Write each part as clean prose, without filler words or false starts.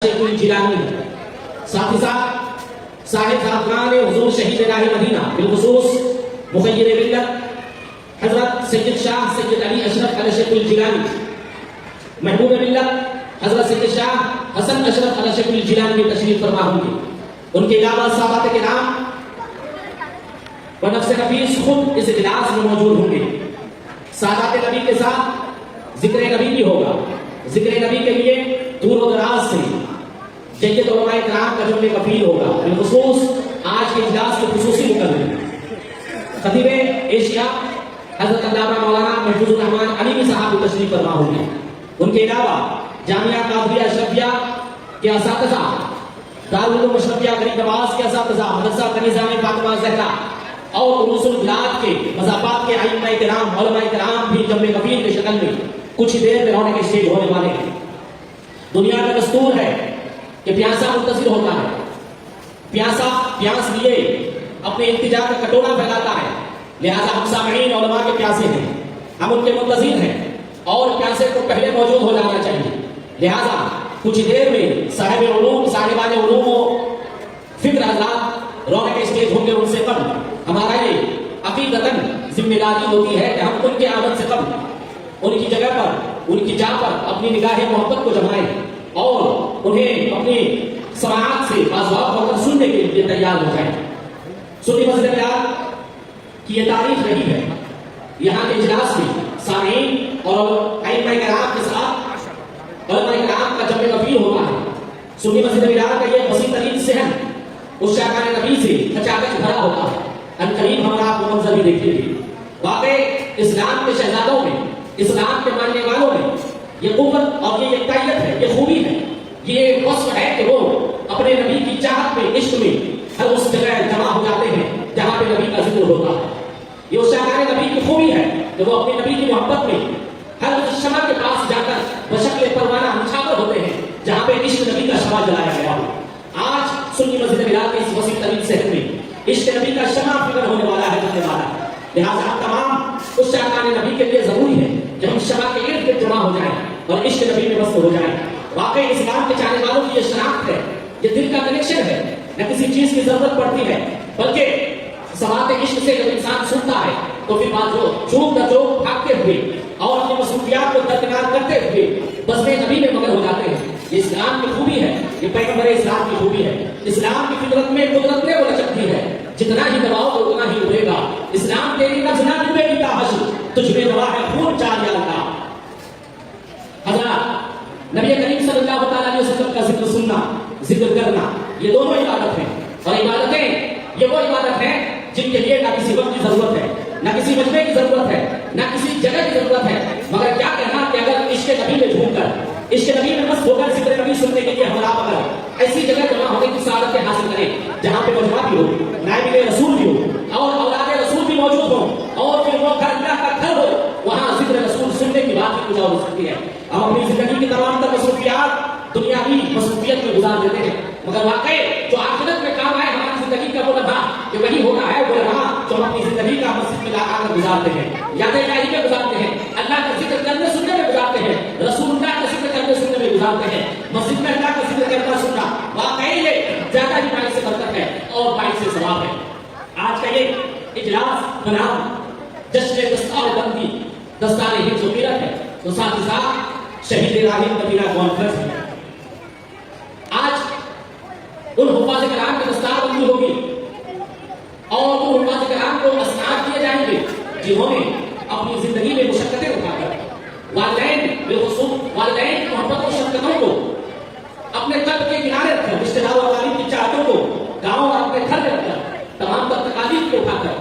शेखुल जिलानी साथ ही साथ साहिब ज़ाफ़रान हुज़ूर शहीद राह मदीना बिलखुसूस मुग़य्यिर मिल्लत हज़रत सैयद शाह सैयद अली अशरफ अल शेखुल जिलानी महबूब मिल्लत हज़रत सैयद शाह हसन अशरफ अल शेखुल जिलानी में तशरीफ फरमा होंगे। उनके अलावा सहाबात के नाम व नफ्स नफीस खुद इस इजलास में मौजूद होंगे। सादात नबी के साथ जिक्र नबी भी होगा। जिक्र नबी के लिए दूर दराज से जय्यद उलमाए किराम का जुम्मे कफील होगा। बिलखुसूस आज के इजलास के खुसूसी मुकर्रम खतीब एशिया हज़रत अल्लामा मौलाना महफूजुर रहमान अली साहब तशरीफ फरमा होंगे। उनके अलावा जामिया कादरिया अशरफिया के असातिज़ा, दारुल उलूम अशरफिया गरीब नवाज के असातिज़ा, मदरसा कनीज़ाने फातिमा ज़हरा और उरूसुल बिलाद के मज़ाफ़ात के आइम्माए किराम उलमाए किराम भी जुम्मे कफील की शक्ल में कुछ ही देर में होने के स्टेज होने वाले हैं। दुनिया का दस्तूर है कि प्यासा मुंतज़िर होता है। प्यास लिए अपने इल्तिजा का कटोरा फैलाता है। लिहाजा हम सामईन उलमा के प्यासे हैं, हम उनके मुंतज़िर हैं और प्यासे को पहले मौजूद हो जाना चाहिए। लिहाजा कुछ देर में साहिब उलूम साहिबान उलूम फिक्र हज़रात रोने के स्टेज होंगे। उनसे कबल हमारा ये अकीदतन जिम्मेदारी होती है कि हम उनके आमद से कबल उनकी जगह पर उनकी जा पर अपनी निगाह मोहब्बत को जमाएं और उन्हें अपनी समाअत से बाज़वाब होकर सुनने के लिए तैयार हो जाएं। सुन्नी मस्जिद की ये तारीफ रही है। यहाँ के इजलास में सामीन और आइम्माए किराम के साथ उलमाए किराम का जम्मे कफील होता है। सुन्नी मस्जिद का ये वसी तरीन सहन उस शाकान नबी से खचाखच भरा होता है। अनकरीब हमारा आपको मंजर भी देखेंगे। वाकई इस्लाम के शहजादों में, इस्लाम के मानने वालों में ये कुव्वत और ये यकतायत है, ये खूबी है, ये वस्फ है कि वो अपने नबी की चाहत में, इश्क में हर उस जगह जमा हो जाते हैं जहां पे नबी का जिक्र होता है। ये उस शाकान नबी की खूबी है कि वो अपने नबी की मोहब्बत में हर उस शमा के पास जाकर बशक्ल परवाना मुछावर होते हैं जहां पे इश्क नबी का शमा जलाया गया हो। आज सुन्नी मस्जिद के इस वसी तरीन शहर में इश्क नबी का शमा फिक्र होने वाला है, जलने वाला है। लिहाजा हम तमाम उस शाकान नबी के लिए जरूरी है कि हम शमा के इर्द गिर्द जमा हो जाएं और इश्क नबी में मस्त हो जाएं। वाकई इस्लाम के चाहने वालों की ये शनाख्त है, ये दिल का कनेक्शन है। न किसी चीज की जरूरत पड़ती है, बल्कि सवात इश्क से जब इंसान सुनता है तो फिर बात जो चूक न चूक भागते हुए और अपनी मसरूफियात को दरकिनार करते हुए बज़्मे नबी में मगन हो जाते हैं। ये इस्लाम की खूबी है, ये पैगंबर इस्लाम की खूबी है। इस्लाम की फितरत में कुदरत ने वो लचकती है, जितना ही दबाओ उतना ही उड़ेगा। इस्लाम तेरी नफ्स ना डूबेगी ताहश, तुझ में दवा है खून चारिया का। हज़रत नबी करीम सल्लल्लाहु अलैहि वसल्लम का जिक्र सुनना, जिक्र करना, ये दोनों इबादत है। और इबादतें ये वो इबादत है जिनके लिए ना किसी वक्त की जरूरत है, ना किसी मजमे की जरूरत है, ना किसी जगह की जरूरत है। मगर क्या कहना कि अगर इश्क नबी में झूमकर, इश्क नबी में मस्त होकर जिक्र नबी सुनने के लिए हम आप अगर ऐसी जगह जमा होने की सादत हासिल करें जहां पे मजमा भी हो, नायब रसूल भी हो और औलाद रसूल भी मौजूद हो और फिर वो घर अल्लाह का घर हो, वहां जिक्र रसूल सुनने की बात ही कुछ और हो सकती है। हम अपनी जिंदगी की तमाम तर मसरूफियात दुनियावी मसरूफियत में गुजार देते हैं, मगर वाकई जो आखिरत में काम आए हमारी जिंदगी का वो लम्हा कि वही होता है, वो लम्हा जो हम अपनी जिंदगी का मस्जिद में लाकर गुजारते हैं, यादें इलाही में गुजारते हैं, अल्लाह का जिक्र करने सुनने में गुजारते हैं, रसूलुल्लाह का जिक्र करने सुनने में गुजारते हैं। मस्जिद में अल्लाह का जिक्र करना सुनना वाकई ये ज्यादा ही बाइक से बरकत है और बाइक से सवाब है। आज का ये इजलास बनाम जश्न दस्तार बंदी दस्तार हिफ्ज़ व क़िरत है, तो साथ ही साथ शहीद राह मदीना कॉन्फ्रेंस है। आज उन हुफ़ाज़ किराम की दस्तार बंदी होगी और उन हुफ़ाज़ किराम को असनाद दिए जाएंगे जिन्होंने अपनी जिंदगी में मुशक्क़तें उठाकर वालिदैन वालिदैन की मोहब्बत और शफ़क़तों को अपने कल्ब के किनारे रखकर, रिश्तेदारों और वालिद की चाहतों को गाँव और अपने घर में रखकर, तमाम तकालीफ को उठाकर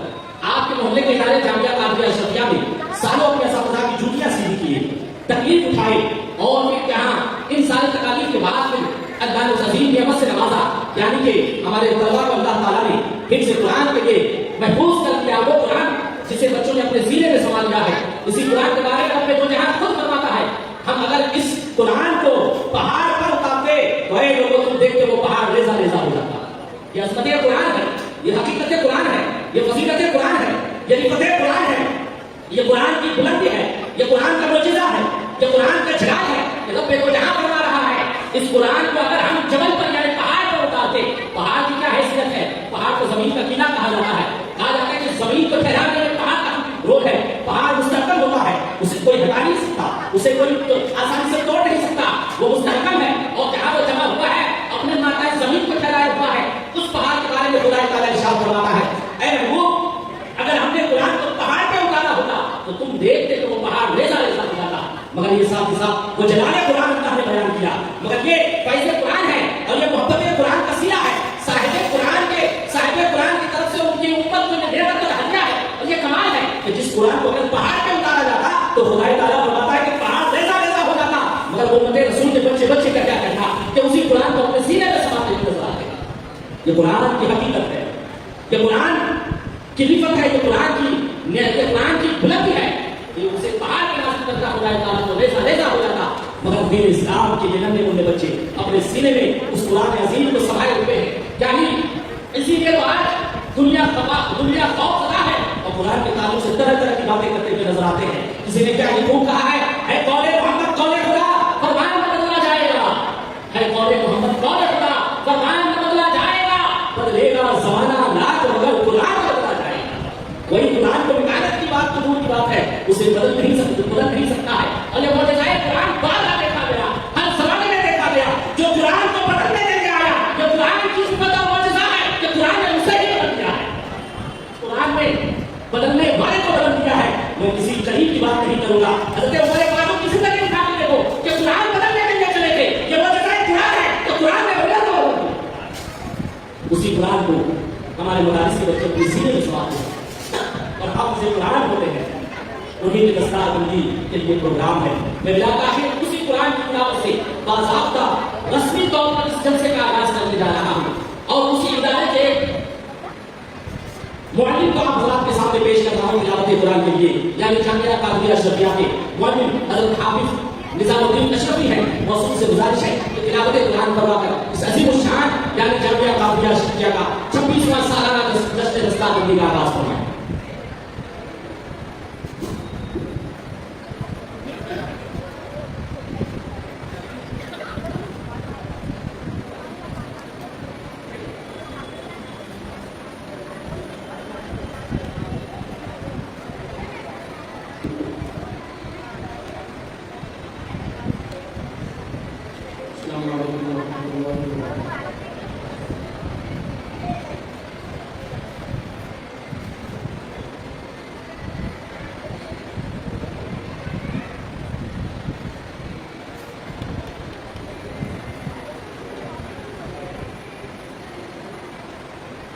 आपके मोहल्ले के इदारे जामिया कादरिया अशरफिया में सालों अपने असातिज़ा की जूतियां सीधी किए, तकलीफ उठाए और फिर जहाँ इन सारे तकालीफ के बाद में अल्लाह ने अज़ीम नेमत से नवाजा, यानी कि हमारे तलबा को अल्लाह ताला ने हिफ्ज़ कुरान के लिए महफूज कर दिया। वो कुरान जिसे बच्चों ने अपने सीने में समा लिया है, इसी कुरान के बारे में अपने दो जहां खुद फरमाता है। हम अगर इस कुरान को पहाड़ पर उतारते तो ये लोगों तुम देखते वो पहाड़ रेजा रेजा हो जाता। ये अज़मत कुरान है, ये हकीकत कुरान है, ये फजीलत कुरान है, ये रिफ़त कुरान है, ये कुरान की बुलंदी है, ये कुरान का मुअजिज़ा है, ये कुरान का जलाल है। ये रब को जहां फरमा रहा है इस कुरान को अगर हम जबल पर यानी पहाड़ पर उतारते, पहाड़ की क्या हैसियत है? पहाड़ को जमीन का किला कहा जाता है। कहा जाता है कि जमीन को ठहरा देने पहाड़ का रोक है। पहाड़ मुस्तहकम होता है, उसे कोई हटा नहीं सकता, उसे कोई आसानी से तोड़ नहीं सकता, वो मुस्तहकम है। और जहां वो जमा हुआ है अपने माता जमीन को ठहराया हुआ है, उस पहाड़ के बारे में खुदा ताला इरशाद फरमाता है, ऐ महबूब अगर हमने कुरान को पहाड़ पे उतारा होता तो तुम देखते तो वो पहाड़ रेजा रेजा हो जाता। मगर ये साथ ही साथ वो जलाले कुरान अल्लाह ने बयान किया। मगर ये फैज़ कुरान है और ये मोहब्बत कुरान का सिला है। साहिब कुरान की तरफ से उनकी उम्मत को नेमत का हदिया है। और ये कमाल है कि जिस कुरान को अगर पहाड़ पे उतारा जाता तो खुदा ताला फरमाता है कि पहाड़ रेजा रेजा हो जाता। मगर वो उम्मत रसूल के बच्चे का क्या कहना कि उसी कुरान को अपने सीने में समाते हुए नजर आते हैं। ये कुरान की हकीकत है, ये कुरान की रिफत है, ये कुरान की बुलंदी है कि उसे पहाड़ के नाज़िल करता खुदा ताला तो रेजा रेजा हो जाता। मगर दीन इस्लाम के ये नन्हे मुन्ने बच्चे अपने सीने में उस कुरान अजीम को समाये हुए हैं। क्या ही इसीलिए तो आज दुनिया खौफजदा है और कुरान के ताल्लुक से तरह तरह की बातें करते हुए नजर आते हैं। किसी ने क्या ये खूब कहा है कौले मोहम्मद कौले खुदा फरमान न बदला जाएगा, है कौले मोहम्मद कौले खुदा फरमान न बदला जाएगा, बदलेगा जमाना लाख मगर कुरान बदला जाएगा। वही कुरान को मिटाने की बात तो दूर की बात है, उसे बदल नहीं सकता है। और ये बोले जाए कुरान बार देखा गया, हर जमाने में देखा गया। जो कुरान को बदलने के लिए आया, जो कुरान की हिकमत और मौजज़ा है, जो कुरान ने उसे ही बदल दिया है। कुरान में बदलने वाले को बदल दिया है। मैं किसी करीब की बात नहीं करूंगा। हज़रत उमर फारूक किसी तरह दिखा के देखो कि कुरान बदलने के लिए चले थे। ये मौजज़ा कुरान है तो कुरान ने बदल दिया। उसी कुरान को हमारे मदारिस के बच्चों को सीने में सवाल है और हम उसे कुरान होते हैं। उन्हीं की दस्तारबंदी के लिए प्रोग्राम है। मैं बिलाताखिर उसी कुरान की किताब से बाज़ाब्ता रस्मी तौर पर इस जलसे का आगाज करने जा रहा हूँ और उसी इदारे के मुअल्लिम को आप हज़रात के सामने पेश कर रहा हूँ तिलावत कुरान के लिए, यानी जामिया कादरिया अशरफिया के मुअल्लिम हज़रत हाफिज़ निज़ामुद्दीन अशरफी है। मौसूल से गुजारिश है कि तिलावत कुरान करवाकर इस अज़ीम शान यानी जामिया कादरिया अशरफिया का 26वां सालाना जश्न दस्तारबंदी का आगाज फरमाएं।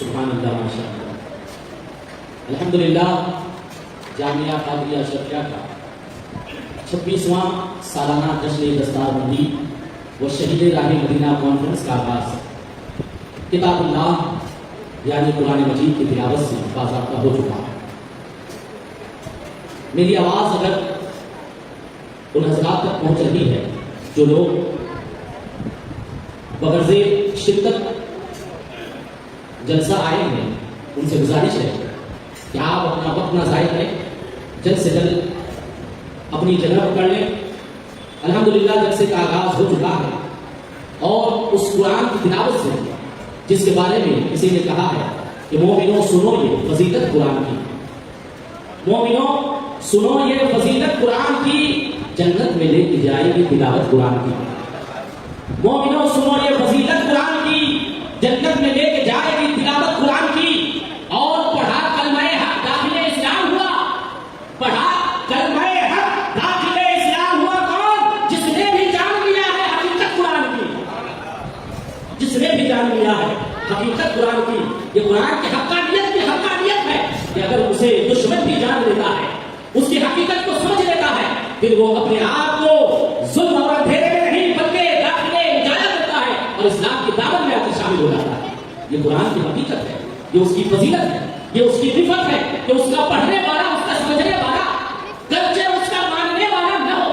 सुभानअल्लाह माशाअल्लाह। अल्हम्दुलिल्लाह जामिया कादरिया शफिया का 26वां सालाना जश्न दस्तारबंदी व शहीद राह मदीना कॉन्फ्रेंस का आगाज किताबुल्लाह यानी कुरान मजीद की तिलावत से बाज़ाब्ता हो चुका है। मेरी आवाज़ अगर उन हज़रात तक पहुंच रही है जो लोग बगर्ज़े शिद्दत जलसा आए हैं, उनसे गुजारिश है कि आप अपना वक्त ना ज़ाया करें, जल्द से जल्द अपनी जगह पकड़ लें। अल्हम्दुलिल्लाह जलसे का आगाज हो चुका है और उस कुरान की तिलावत से जिसके बारे में किसी ने कहा है कि मोमिनों सुनो ये फजीलत कुरान की, मोमिनों सुनो ये फजीलत कुरान की, जन्नत में लेके जाएगी तिलावत कुरान की। मोमिनों सुनो ये फजीलत कुरान की, जन्नत में लेके जाएगी तिलावत कुरान की। और पढ़ा कलमाए हक दाखिले इस्लाम हुआ, पढ़ा कलमाए हक दाखिले इस्लाम हुआ कौन? जिसने भी जान लिया है हकीकत कुरान की, जिसने भी जान लिया है हकीकत कुरान की। ये कुरान की हक्कानियत है कि अगर उसे दुश्मन भी जान लेता है, उसकी हकीकत को समझ लेता है, फिर वो अपने आप को जुल्म और अंधेरे में नहीं बल्कि दाखिले इजाजत देता है और इस्लाम की दावत में आकर शामिल हो जाता है। ये कुरान की हकीकत है, ये उसकी फजीलत है, ये उसकी रिफत है कि उसका पढ़ने वाला, उसका समझने वाला, गरचे उसका मानने वाला न हो।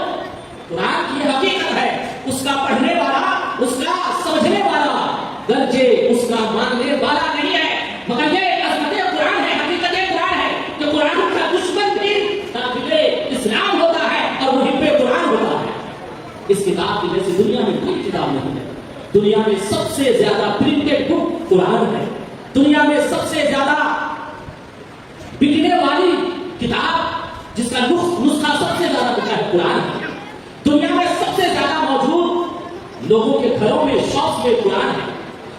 कुरान की हकीकत है, उसका पढ़ने वाला, उसका समझने वाला, गरचे उसका मानने वाला नहीं है। मगर ये अज़मत कुरान है, हकीकत कुरान है कि कुरान का दुश्मन भी ताबिले इस्लाम होता है और वो हिब्बे कुरान होता है। इस किताब की जैसी दुनिया में कोई किताब नहीं है। दुनिया में सबसे ज्यादा प्रिंटेड बुक कुरान है, दुनिया में सबसे ज्यादा बिकने वाली किताब जिसका नुस्खा सबसे ज्यादा बिका है कुरान है। दुनिया में सबसे ज्यादा मौजूद लोगों के घरों में शौक में कुरान है।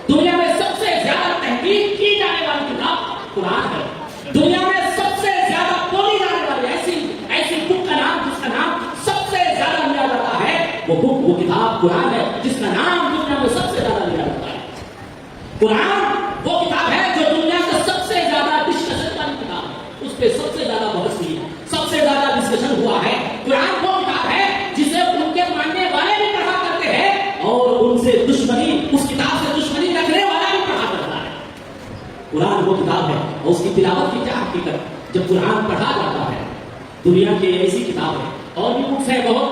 दुनिया में सबसे ज्यादा तहकीक की जाने वाली किताब कुरान है। दुनिया में सबसे ज्यादा बोली जाने वाली ऐसी बुक का नाम, जिसका नाम सबसे ज्यादा लिया जाता है, वो बुक, वो किताब कुरान है, जिसका नाम दुनिया में सबसे ज्यादा लिया जाता है। कुरान वो किताब है जो दुनिया का सबसे ज्यादा डिस्कशन वाली किताब है, उस पर सबसे ज्यादा बहस हुई है, सबसे ज्यादा डिस्कशन हुआ है। कुरान वो किताब है जिसे उनके मानने वाले भी पढ़ा करते हैं और उनसे दुश्मनी, उस किताब से दुश्मनी रखने वाला भी पढ़ा करता है। कुरान वो किताब है और उसकी तिलावत की क्या हकीकत, जब कुरान पढ़ा जाता है। दुनिया की ऐसी किताब है और भी बुक्स है, बहुत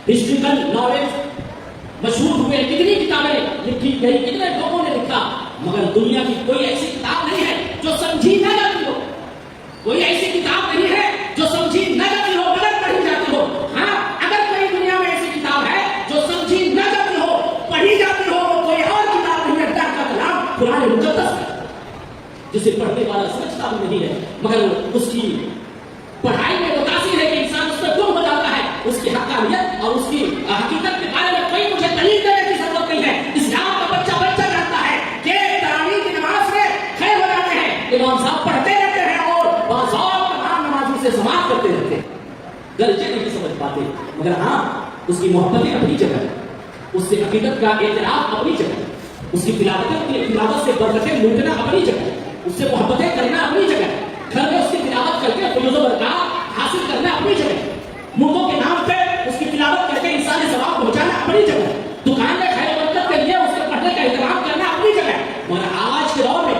हिस्ट्रिकल नॉलेज मशहूर हुए, कितनी किताबें लिखी गई, कितने लोगों ने लिखा, मगर दुनिया की कोई ऐसी किताब नहीं है जो समझी न जाती हो। कोई ऐसी किताब नहीं है जो समझी न जाती हो मगर पढ़ी जाती हो। हाँ, अगर कोई दुनिया में ऐसी किताब है जो समझी न जाती हो, पढ़ी जाती हो, वो कोई और किताब नहीं है, अल्लाह का कलाम कुरान मुक़द्दस है, जिसे पढ़ने वाला समझता भी नहीं है, मगर उसकी पढ़ाई में वो तासीर है कि इंसान उस पर गुम हो जाता है। उसकी हक्कानियत और उसकी हकीकत के बारे में कोई मुझे दलील देने की जरूरत नहीं है। इस्लाम का बच्चा जानता है कि तरावीह की नमाज में खड़े हो जाते हैं, इमाम साहब पढ़ते रहते हैं और बाज़ात तमाम नमाजी उसे समाप्त करते रहते, गलचे नहीं समझ पाते, मगर हाँ उसकी मोहब्बतें अपनी जगह, उससे हकीकत का एतराफ अपनी जगह, उसकी तिलावत से बरकतें लूटना अपनी जगह, उससे मोहब्बतें करना अपनी जगह, घर में उसकी तिलावत करके फुयूज़ व बरक़ात हासिल करना अपनी जगह, मुर्दों के नाम पे उसकी तिलावत करके इंसानी सवाब पहुंचाना अपनी जगह, दुकान में खैर बरकत के लिए उसके पढ़ने का एहतराम करना अपनी जगह। मगर आज के दौर में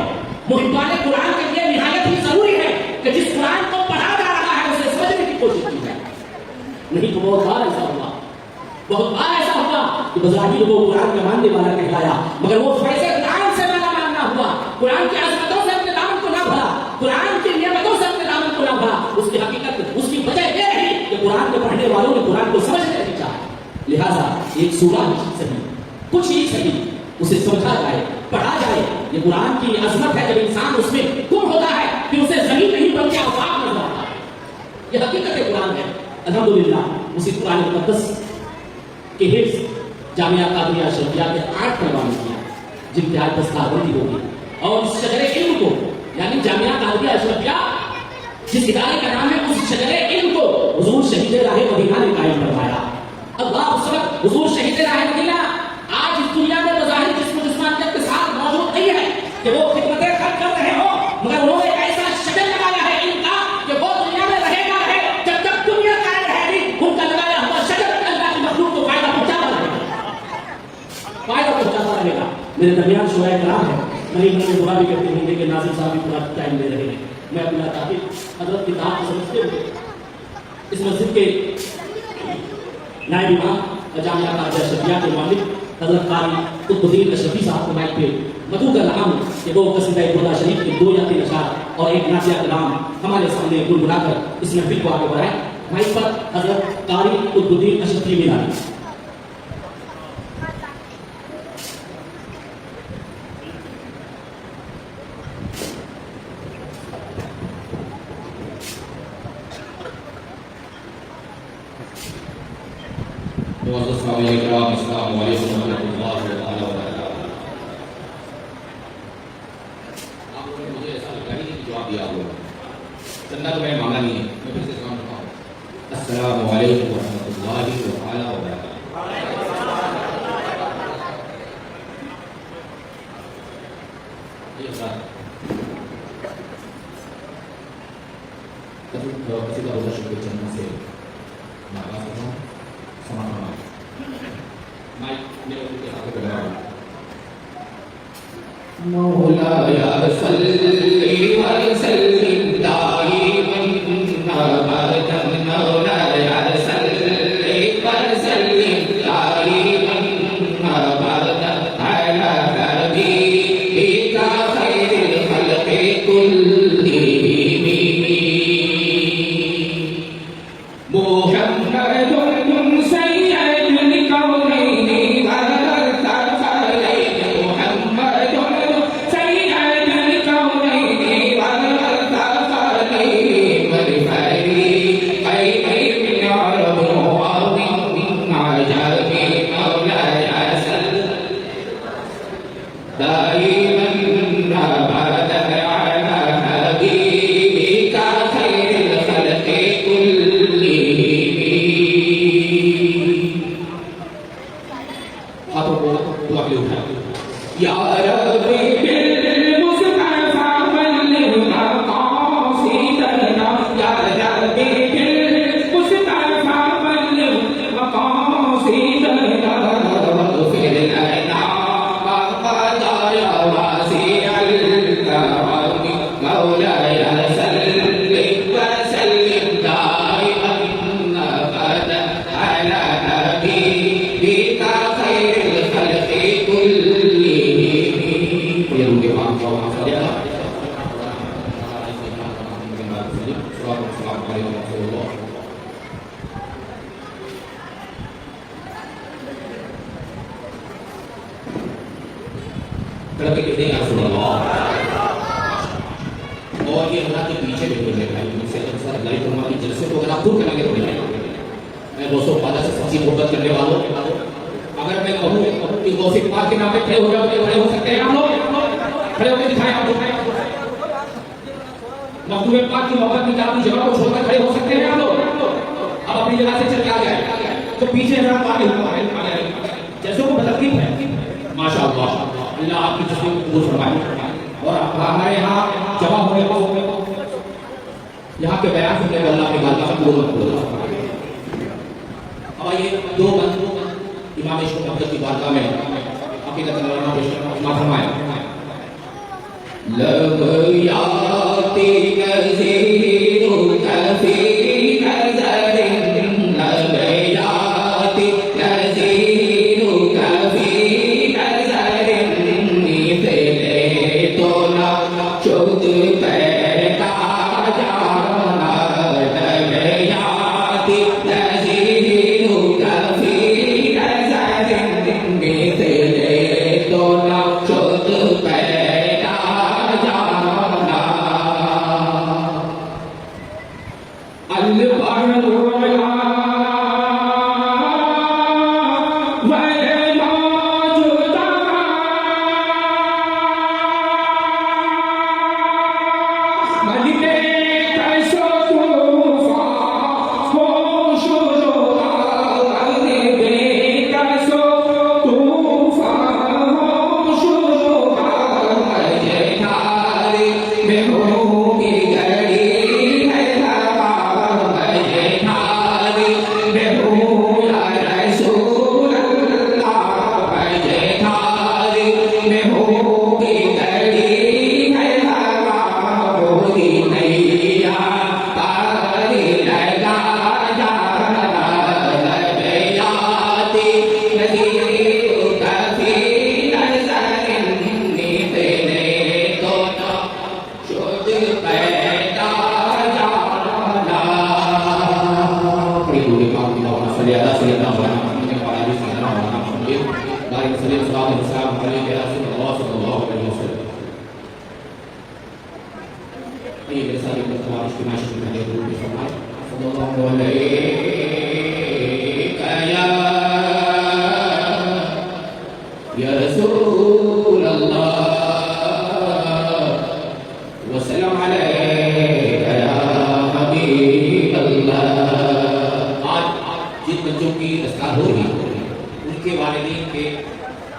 मुहिब्बाने कुरान के लिए निहायत ही जरूरी है कि जिस कुरान को पढ़ा जा रहा है उसे समझने की कोशिश की जाए। नहीं तो बहुत बार ऐसा हुआ, बहुत बार ऐसा हुआ कि बज़ाहिर वो कुरान का मानने वाला कहलाया, मगर वो फैज़े कुरान से माना मानना हुआ, कुरान की अज़मतों से अपने दामन को ना भरा, कुरान की नियमतों से अपने दामन को ना भरा। उसकी हकीकत, उसकी वजह यह रही कि कुरान के पढ़ने वालों ने कुरान को समझने नहीं चाहा। लिहाजा एक सूरा ही सही, कुछ ही सही उसे समझा जाए, पढ़ा जाए। ये कुरान की अजमत है, जब इंसान उसमें गुम होता है कि उसे जमीन नहीं बल्कि आफाक नजर आता है। ये हकीकत कुरान है। अल्हम्दुलिल्लाह उसी कुरान मुक़द्दस के हिफ्ज़ जामिया कादरिया शरीया के 8 परवान किया, जिनकी आज दस्तारबंदी होगी, और इस शजरे इल्म को, यानी जामिया कादरिया शरीया जिस इदारे का नाम है, उस शजरे इल्म को हुजूर शहीद राहे मदीना ने कायम करवाया। अल्लाह उस हुजूर शहीद राहे मदीना आज इस दुनिया में बज़ाहिर जिस्मानियत के साथ मौजूद नहीं है कि वो खिदमतें कर रहे हो, मगर उन्होंने ऐसा शजर लगाया है इनका कि वो दुनिया में रहेगा रहे, जब तक दुनिया कायम रहेगी उनका लगाया हुआ शजर अल्लाह की मखलूक को फायदा पहुंचाता रहेगा। मेरे दरमियान शुराए कराम है, नहीं मुझे बुरा भी करते होंगे कि नाज़िम साहब भी पूरा टाइम दे रहे हैं। मैं अपना ताक़िब हज़रत की बात समझते हुए इस मस्जिद के नायब इमाम जामिया कादरिया शरीया के मालिक हज़रत कारी कुतुबुद्दीन अशरफी साहब को माइक पे मदऊ कर रहा हूँ कि वो कसीदा बुर्दा शरीफ के 2 या 3 अशआर और एक नासिया कलाम हमारे सामने गुनगुनाकर इस महफिल को आगे बढ़ाएं। माइक पर हज़रत कारी कुतुबुद्दीन अशरफी मिलानी। चंदा तो मैंने मांगा नहीं है, मैं फिर से सलाम करता हूँ। अस्सलामु अलैकुम वरहमतुल्लाहि मौलाया सल्ली व सल्लिम दाइमन अबदन, मौलाया सल्ली व सल्लिम दाइमन अबदन अला हबीबिका खैरिल खल्क़ि कुल्लिहिम मुहम्मदुन सय्यदुल कौनैनि वल थक़लैनि, मुहम्मदुन सय्यदुल कौनैनि वल थक़लैनि वल फरीक़ैनि मिन अरब व मिन अजम, मौलाया सल्ली दाइमन अबदन अला हबीबिका खैरिल खल्क़ि कुल्लिहिम। हाथों को दुआ के लिए उठाएं। या रब्बी बिल मुस्तफा बल्लिग़ मक़ासिदना, या रब्बी बिल मुस्तफा बल्लिग़ मक़ासिदना वग़फ़िर लना मा क़दा वासिअल करम, मौलाया सल्लि व सल्लिम दाइमन अबदन अला हबीबिका खैरिल खल्क़ि कुल्लिहिम। ये रूह के पाक को माफ कर देना। तड़के कहते हैं और ये अल्लाह के पीछे बैठे हुए भाई, मुझसे अक्सर अल्लाह फरमा की जलसे को अगर आप दूर करेंगे तो मैं दोस्तों वादा से सच्ची मोहब्बत करने वालों, अगर मैं कहूँ कि गौसे पाक के नाम पे खड़े हो जाओ तो खड़े हो सकते हैं हम लोग? खड़े होकर दिखाएं आप लोग। मखदूम पाक की मोहब्बत की जगह को छोड़कर खड़े अपनी जगह से चल के आ जाए तो पीछे हजरात आगे आ जाए जैसे वो बदतकीब है माशाअल्लाह अल्लाह आपकी तस्वीर को कबूल फरमाए और हमारे यहाँ जमा होने को यहाँ के बयान सुनने को अल्लाह के बात का कबूल फरमाए। अब ये दो बंद इमाम इश्क अब्दुल की बारगाह में अकीदत मौलाना पेश फरमाए लब याती नज़ीरु कफी नज़रिन लब याती नज़ीरु कफी नज़रिन मिथले तो ना शुद्ध पैदा जाना लब याती नज़ीरु कफी नज़रिन मिथले तो ना शुद्ध पैदा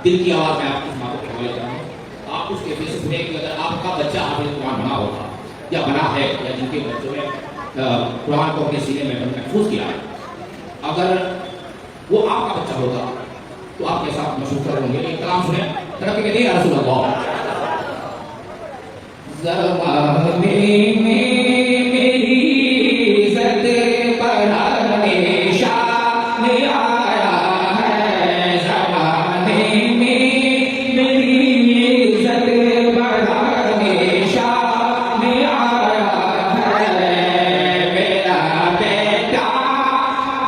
दिल की आवाज में आपको सुना के हवाले करूंगा। आप उसके फेस सुने कि अगर आपका बच्चा हाफिज़ कुरान बना होगा या बना है या जिनके बच्चों ने कुरान को अपने सीने में महफूज किया है, अगर वो आपका बच्चा होगा तो आप कैसा महसूस करोगे? एक कलाम सुने तरफ के नहीं रसूल अल्लाह ज़माने में मेरी इज़्ज़त बढ़ाने शान आया है, ज़माने में मेरी इज़्ज़त बढ़ाने शान आया है। मेरा बेटा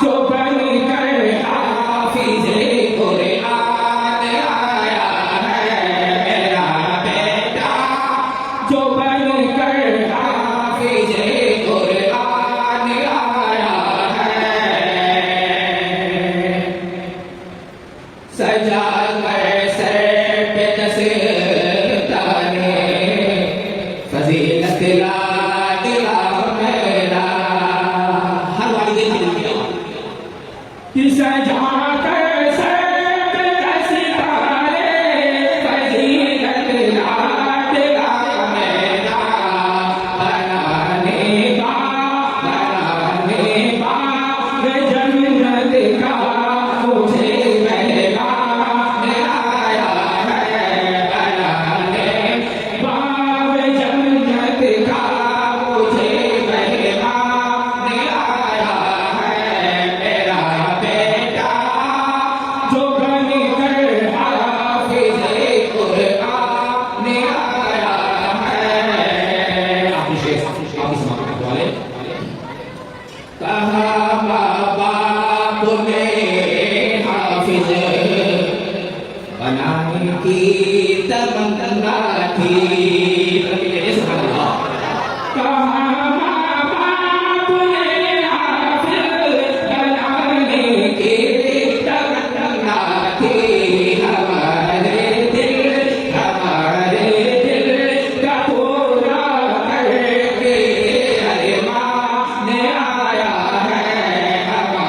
जो बनकर हाफिज़े कुरान आया है, मेरा बेटा जो बनकर हाफिज़े कुरान आया है। सजा कर सर पे दस्ताने फजीलत ला दिला मेरा, हर वालिदैन की दिल की आवाज़ कि सजा कर सर पे दस्ताने फजीलत ला दिला मेरा, बनाने बा जन्नत का मुझे महमान आया है, बनाने बाब जन्नत का मुझे महमान आया है। मेरा बेटा जो बनकर हाफिज़े कुरान आया है। आपकी शेख आपकी समाप्त वाले कहा बाप ने हाफिज़ बनाने की तमन्ना थी, सुभान अल्लाह। कहा बाप ने हाफिज़ बनाने की तमन्ना थी, हमारे दिल का पूरा करके अरमान आया है, हमारे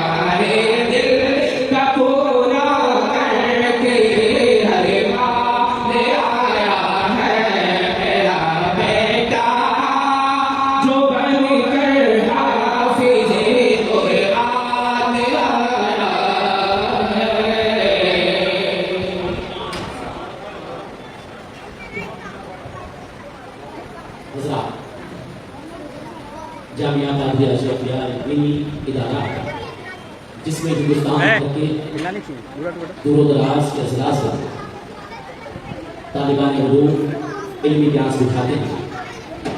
इल्मी इदारा जिसमें हिंदुस्तान के दूर दराज के अजला से तालिबान उलूम इल्मी ज्ञान सिखाते हैं।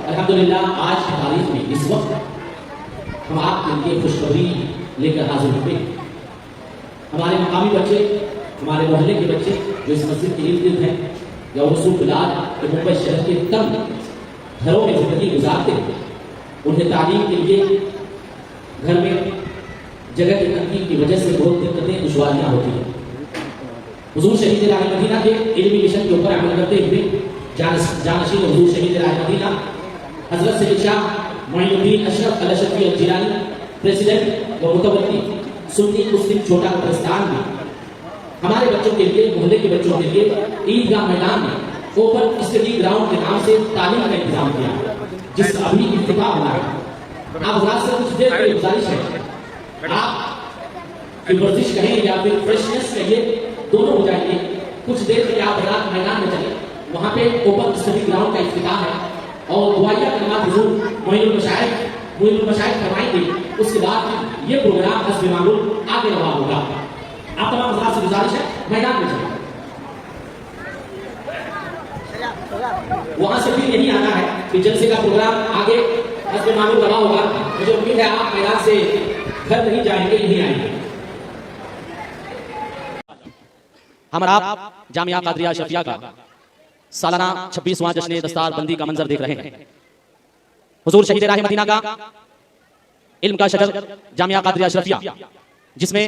अल्हम्दुलिल्लाह आज की तारीख में इस वक्त हम आपके लिए खुशखबरी लेकर हाजिर हुए। हमारे मकामी बच्चे, हमारे मोहल्ले के बच्चे जो इस मस्जिद के इर्द गिर्द हैं या रसूल बिलाल के मुंबई शहर के तंग घरों में जिंदगी गुजारते हैं, उन्हें तालीम के लिए घर में जगह की तंगी की वजह से बहुत दिक्कतें दुश्वारियां होती हैं। हुजूर शहीद राह मदीना के इल्मी मिशन के ऊपर अमल करते हुए जानशीन हुजूर शहीद राह मदीना हजरत सैयद शाह मोइनुद्दीन अशरफ अल अशरफी अल जिलानी प्रेसिडेंट व मुतवल्ली सुन्नी मुस्लिम छोटा कब्रिस्तान में हमारे बच्चों के लिए, मोहल्ले के बच्चों के लिए ईदगाह मैदान में ओपन स्टडी ग्राउंड के नाम से तालीम का इंतजाम किया, जिसका अभी इफ्तिताह हुआ है। आप हजरात से कुछ देर के लिए गुजारिश है, आप फिर वर्जिश कहें या फिर फ्रेशनेस कहिए, दोनों हो जाएंगे। कुछ देर के लिए आप हजरात मैदान में चले, वहाँ पे ओपन स्टडी ग्राउंड का इफ्तिताह है और दुआया कलमात हुजूर मोइनुल मशाइख फरमाएंगे। उसके बाद ये प्रोग्राम हस्बे मामूल आगे रवा होगा। आप तमाम हजरात से गुजारिश है, मैदान में चले, वहां से फिर यही आना है कि जलसे का प्रोग्राम आगे हस्बे मामूल रवा होगा। मुझे उम्मीद है आप मैदान से घर नहीं जाएंगे, यहीं आएंगे। हम आप जामिया कादरिया शफिया का सालाना 26वां जश्न दस्तार बंदी का मंजर देख रहे हैं। हुजूर शहीद राह मदीना का इल्म का शजर जामिया कादरिया शफिया, जिसमें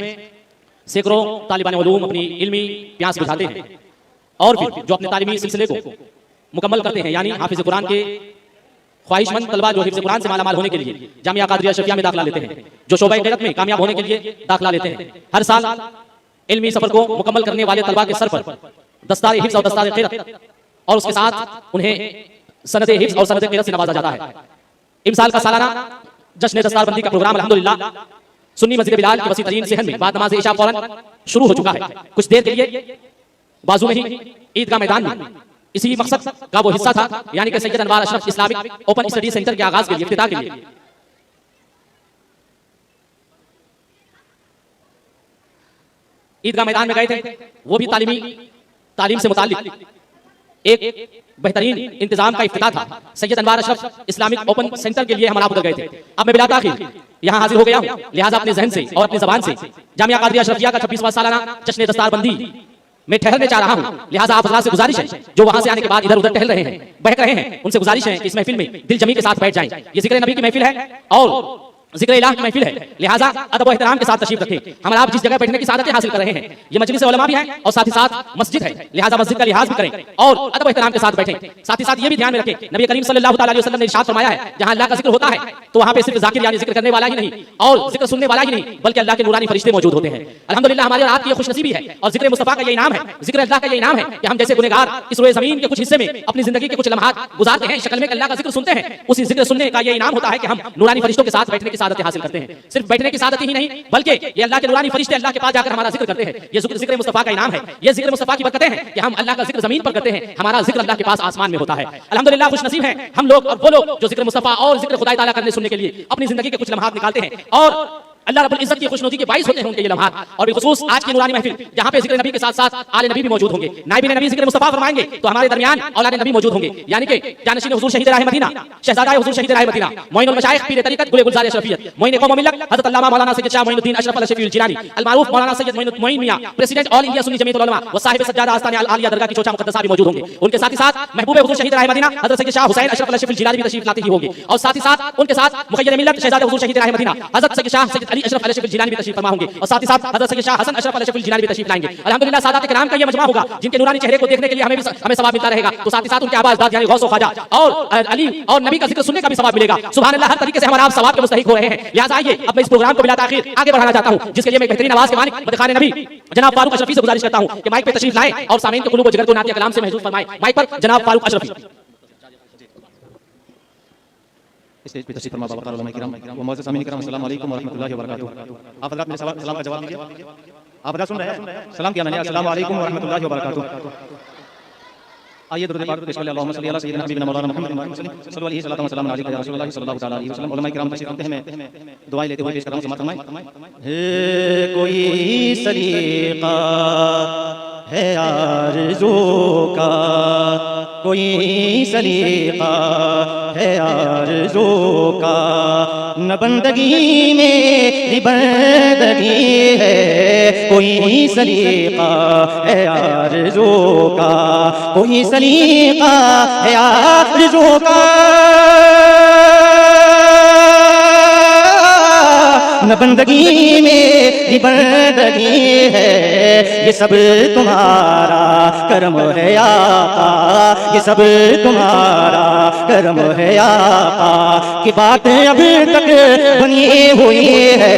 सैकड़ों तालिबान उलूम अपनी इल्मी प्यास बुझाते हैं और फिर जो अपने तालीमी सिलसिले को मुकम्मल करते हैं, यानी हाफिज कुरान के ख्वाहिशमंद तलबा जो हिफ्ज़ कुरान से मालामाल होने के लिए जामिया कादरिया शफिया में दाखिला लेते हैं, जो शोबा क़िरात में कामयाब होने के लिए दाखिला लेते हैं। हर साल इल्मी सफर को मुकम्मल करने वाले तलबा के सर पर दस्तार हिफ्ज़ और दस्तार क़िरात और उसके साथ उन्हें सनद हिफ्ज़ और सनद क़िरात से नवाजा जाता है। इमसाल का सालाना जश्न दस्तार बंदी का प्रोग्राम अल्हम्दुलिल्लाह सुन्नी मस्जिद बिलाल के वसी तरीन सहन में बाद नमाज इशा फौरन शुरू हो चुका है। कुछ देर के लिए बाजू में ही ईदगाह मैदान में इसी मकसद का वो हिस्सा था, यानी कि Syed Anwar Ashraf Islamic open study centre के आगाज के लिए, इफ्तिताह के लिए ईदगाह मैदान में गए थे। वो भी तालीम से मुताल्लिक एक बेहतरीन इंतजाम का इफ्तिताह था। Syed Anwar Ashraf Islamic open centre के लिए हम आप उधर गए थे। अब मैं बिला ताखिर यहाँ हाजिर हो गया हूँ, लिहाजा अपने जहन से और अपनी जबान से जामिया कादरिया शफिया का 26वां सालाना जश्न दस्तार बंदी मैं ठहरने चाह रहा हूँ। लिहाजा आप हजरात से गुजारिश है जो वहां से आने के बाद इधर उधर टहल रहे हैं, बहक रहे हैं, उनसे गुजारिश है कि इस महफिल में दिल जमी के साथ बैठ जाएं। ये जिक्र नबी की महफिल है और जिक्र इलाह की महफिल है, लिहाजा अदब और एहतराम के साथ तशरीफ रखें। हम आप जिस जगह बैठने की सादतें हासिल कर रहे हैं, ये मजलिस उलमा भी है और साथ ही साथ मस्जिद है, लिहाजा मस्जिद का लिहाज भी करें और अदब एहतराम के साथ बैठें। साथ ही साथ ये भी ध्यान में रखें, नबी करीम सल्लल्लाहु अलैहि वसल्लम ने इरशाद फरमाया है, जहां अल्लाह का जिक्र होता है तो वहां पे सिर्फ जाकिर यानी जिक्र करने वाला ही नहीं और जिक्र सुनने वाला ही नहीं, बल्कि अल्लाह के नूरानी फरिश्ते मौजूद होते हैं। अल्हम्दुलिल्लाह हमारी और आपकी ये खुशनसीबी है और जिक्र मुस्तफा का ये इनाम है, जिक्र अल्लाह का ये इनाम है कि हम जैसे गुनहगार इस रोए जमीन के कुछ हिस्से में अपनी जिंदगी के कुछ लम्हात गुजारते हैं, शक्ल में अल्लाह का जिक्र सुनते हैं। उसी जिक्र सुनने का ये इनाम होता है कि हम नूरानी फरिश्तों के साथ बैठने की सादतें हासिल करते हैं। सिर्फ बैठने की सादत ही नहीं, बल्कि ये अल्लाह के नूरानी फरिश्ते अल्लाह के पास जाकर हमारा जिक्र करते हैं। ये जिक्र मुस्तफा का इनाम है, ये जिक्र मुस्तफा की बरकतें हैं कि हम अल्लाह का जिक्र जमीन पर करते हैं, हमारा जिक्र अल्लाह के पास आसमान में होता है। अल्हम्दुलिल्लाह खुश नसीब हैं हम लोग और वो लोग जो जिक्र मुस्तफा और जिक्र खुदा ताला करने सुनने के लिए अपनी जिंदगी के कुछ लम्हात निकालते हैं और अल्लाह रब्बुल इज्जत की खुशनुदी के बाइस होते हैं उनके ये लम्हात। और बिखुसूस आज की नूरानी महफिल जहां पे जिक्र नबी के साथ साथ आले नबी भी मौजूद होंगे, नाइबिन नबी जिक्र मुस्तफा फरमाएंगे तो हमारे दरमियान औलाद नबी मौजूद होंगे, यानी कि जानशीन हुजूर शहीद राह मदीना, शहजादा हुजूर शहीद राह मदीना, मोइनुल मशाइख पीर तरीकत गुल गुलजार अशरफियत, मोइन कौम मिल्लत हजरत अल्लामा मौलाना सैयद शाह मोइनुद्दीन अशरफ अल अशरफी अल जिलानी, अल मारूफ मौलाना Syed Moin Miyan, president all India Sunni Jamiatul Ulama व साहिब सज्जादा आस्ताने अल आलिया दरगाह की चोचा मुकद्दसा भी मौजूद होंगे। उनके साथ ही साथ महबूब हुजूर शहीद राह मदीना हजरत सैयद शाह हुसैन अशरफ अल अशरफी अल जिलानी भी तशरीफ लाते ही होंगे और साथ ही साथ उनके साथ मुखय्यद मिल्लत शहजादा हुजूर शहीद राह मदीना हजरत सैयद शाह सैयद अली अशरफ अल अशरफी अल जिलानी भी तशरीफ फरमा होंगे और साथ ही साथ हजरत सैयद शाह हसन अशरफ अल अशरफी अल जिलानी भी तशरीफ लाएंगे। अल्हम्दुलिल्लाह सादात किराम का ये मजमा होगा जिनके नूरानी चेहरे को देखने के लिए हमें सवाब मिलता रहेगा, तो साथ ही साथ उनके आवाज़ यानी गौस व ख्वाजा और अली और नबी का जिक्र सुनने का भी सवाब मिलेगा। सुभान अल्लाह, हर तरीके से हमारा आप सवाब के मुस्तहिक हो रहे हैं। लिहाजा आइए अब मैं इस प्रोग्राम को बिला ताखिर आगे बढ़ाना चाहता हूं, जिसके लिए मैं बेहतरीन आवाज के मालिक बदखाने नबी जनाब फारूक अशरफी से गुजारिश करता हूं कि माइक पे तशरीफ लाएं और सामीन के कुलूब व जिगर को नातिया कलाम से महसूस फरमाएं। माइक पर जनाब फारूक अशरफी। स्टेज पे तशरीफ फरमा बाबा उलमा किराम व मौजूद सामीन किराम, अस्सलाम वालेकुम व रहमतुल्लाहि व बरकातहू। आप हज़रात मेरे सलाम का जवाब दीजिए। आप हज़रात सुन रहे हैं? सलाम किया मैंने, अस्सलाम वालेकुम व रहमतुल्लाहि व बरकातहू। आइए दुरूद पाक पेश कर ले। अल्लाहुम्मा सल्ली अला सय्यिदिना हबीबिना मौलाना मुहम्मद सल्लल्लाहु अलैहि वसल्लम अलैका या रसूलल्लाह सल्लल्लाहु तआला अलैहि वसल्लम। उलमा किराम तशरीफ रखते हैं, मैं दुआएं लेते हुए पेश कर रहा हूं। समाअत फरमाएं। कोई सलीका है आरज़ू का, कोई सलीका है आरज़ू का, न बंदगी मेरी बंदगी है। कोई सलीका है आरज़ू का, कोई सलीका है आरज़ू का, न बंदगी मेरी बंदगी है। ये सब तुम्हारा करम है आका, ये सब तुम्हारा करम है आका, की बात अभी तक बनी हुई है।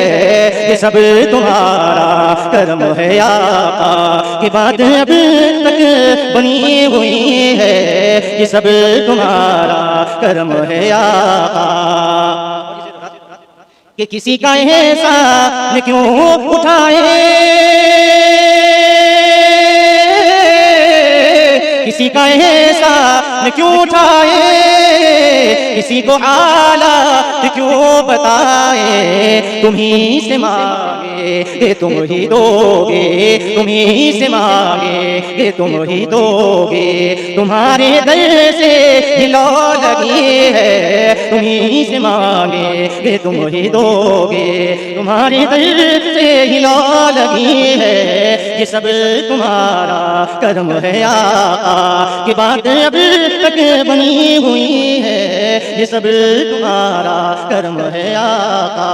ये सब तुम्हारा करम है आका, की बात अभी तक बनी हुई है। ये सब तुम्हारा करम है आका। कि किसी का एहसान क्यों उठाए, किसी का एहसान क्यों उठाए, किसी को हालात क्यों बताए। तुम ही से मांगे तुम ही दोगे, तुम ही से मांगे तुम ही दोगे। तुम्हारे दर से दिलो लगी है, तुम ही से मांगे तुम ही दोगे। तुम्हारे दर से हिलो लगी है। ये सब तुम्हारा करम है आका, की बात अभी तक बनी हुई है। ये सब तुम्हारा करम है आका।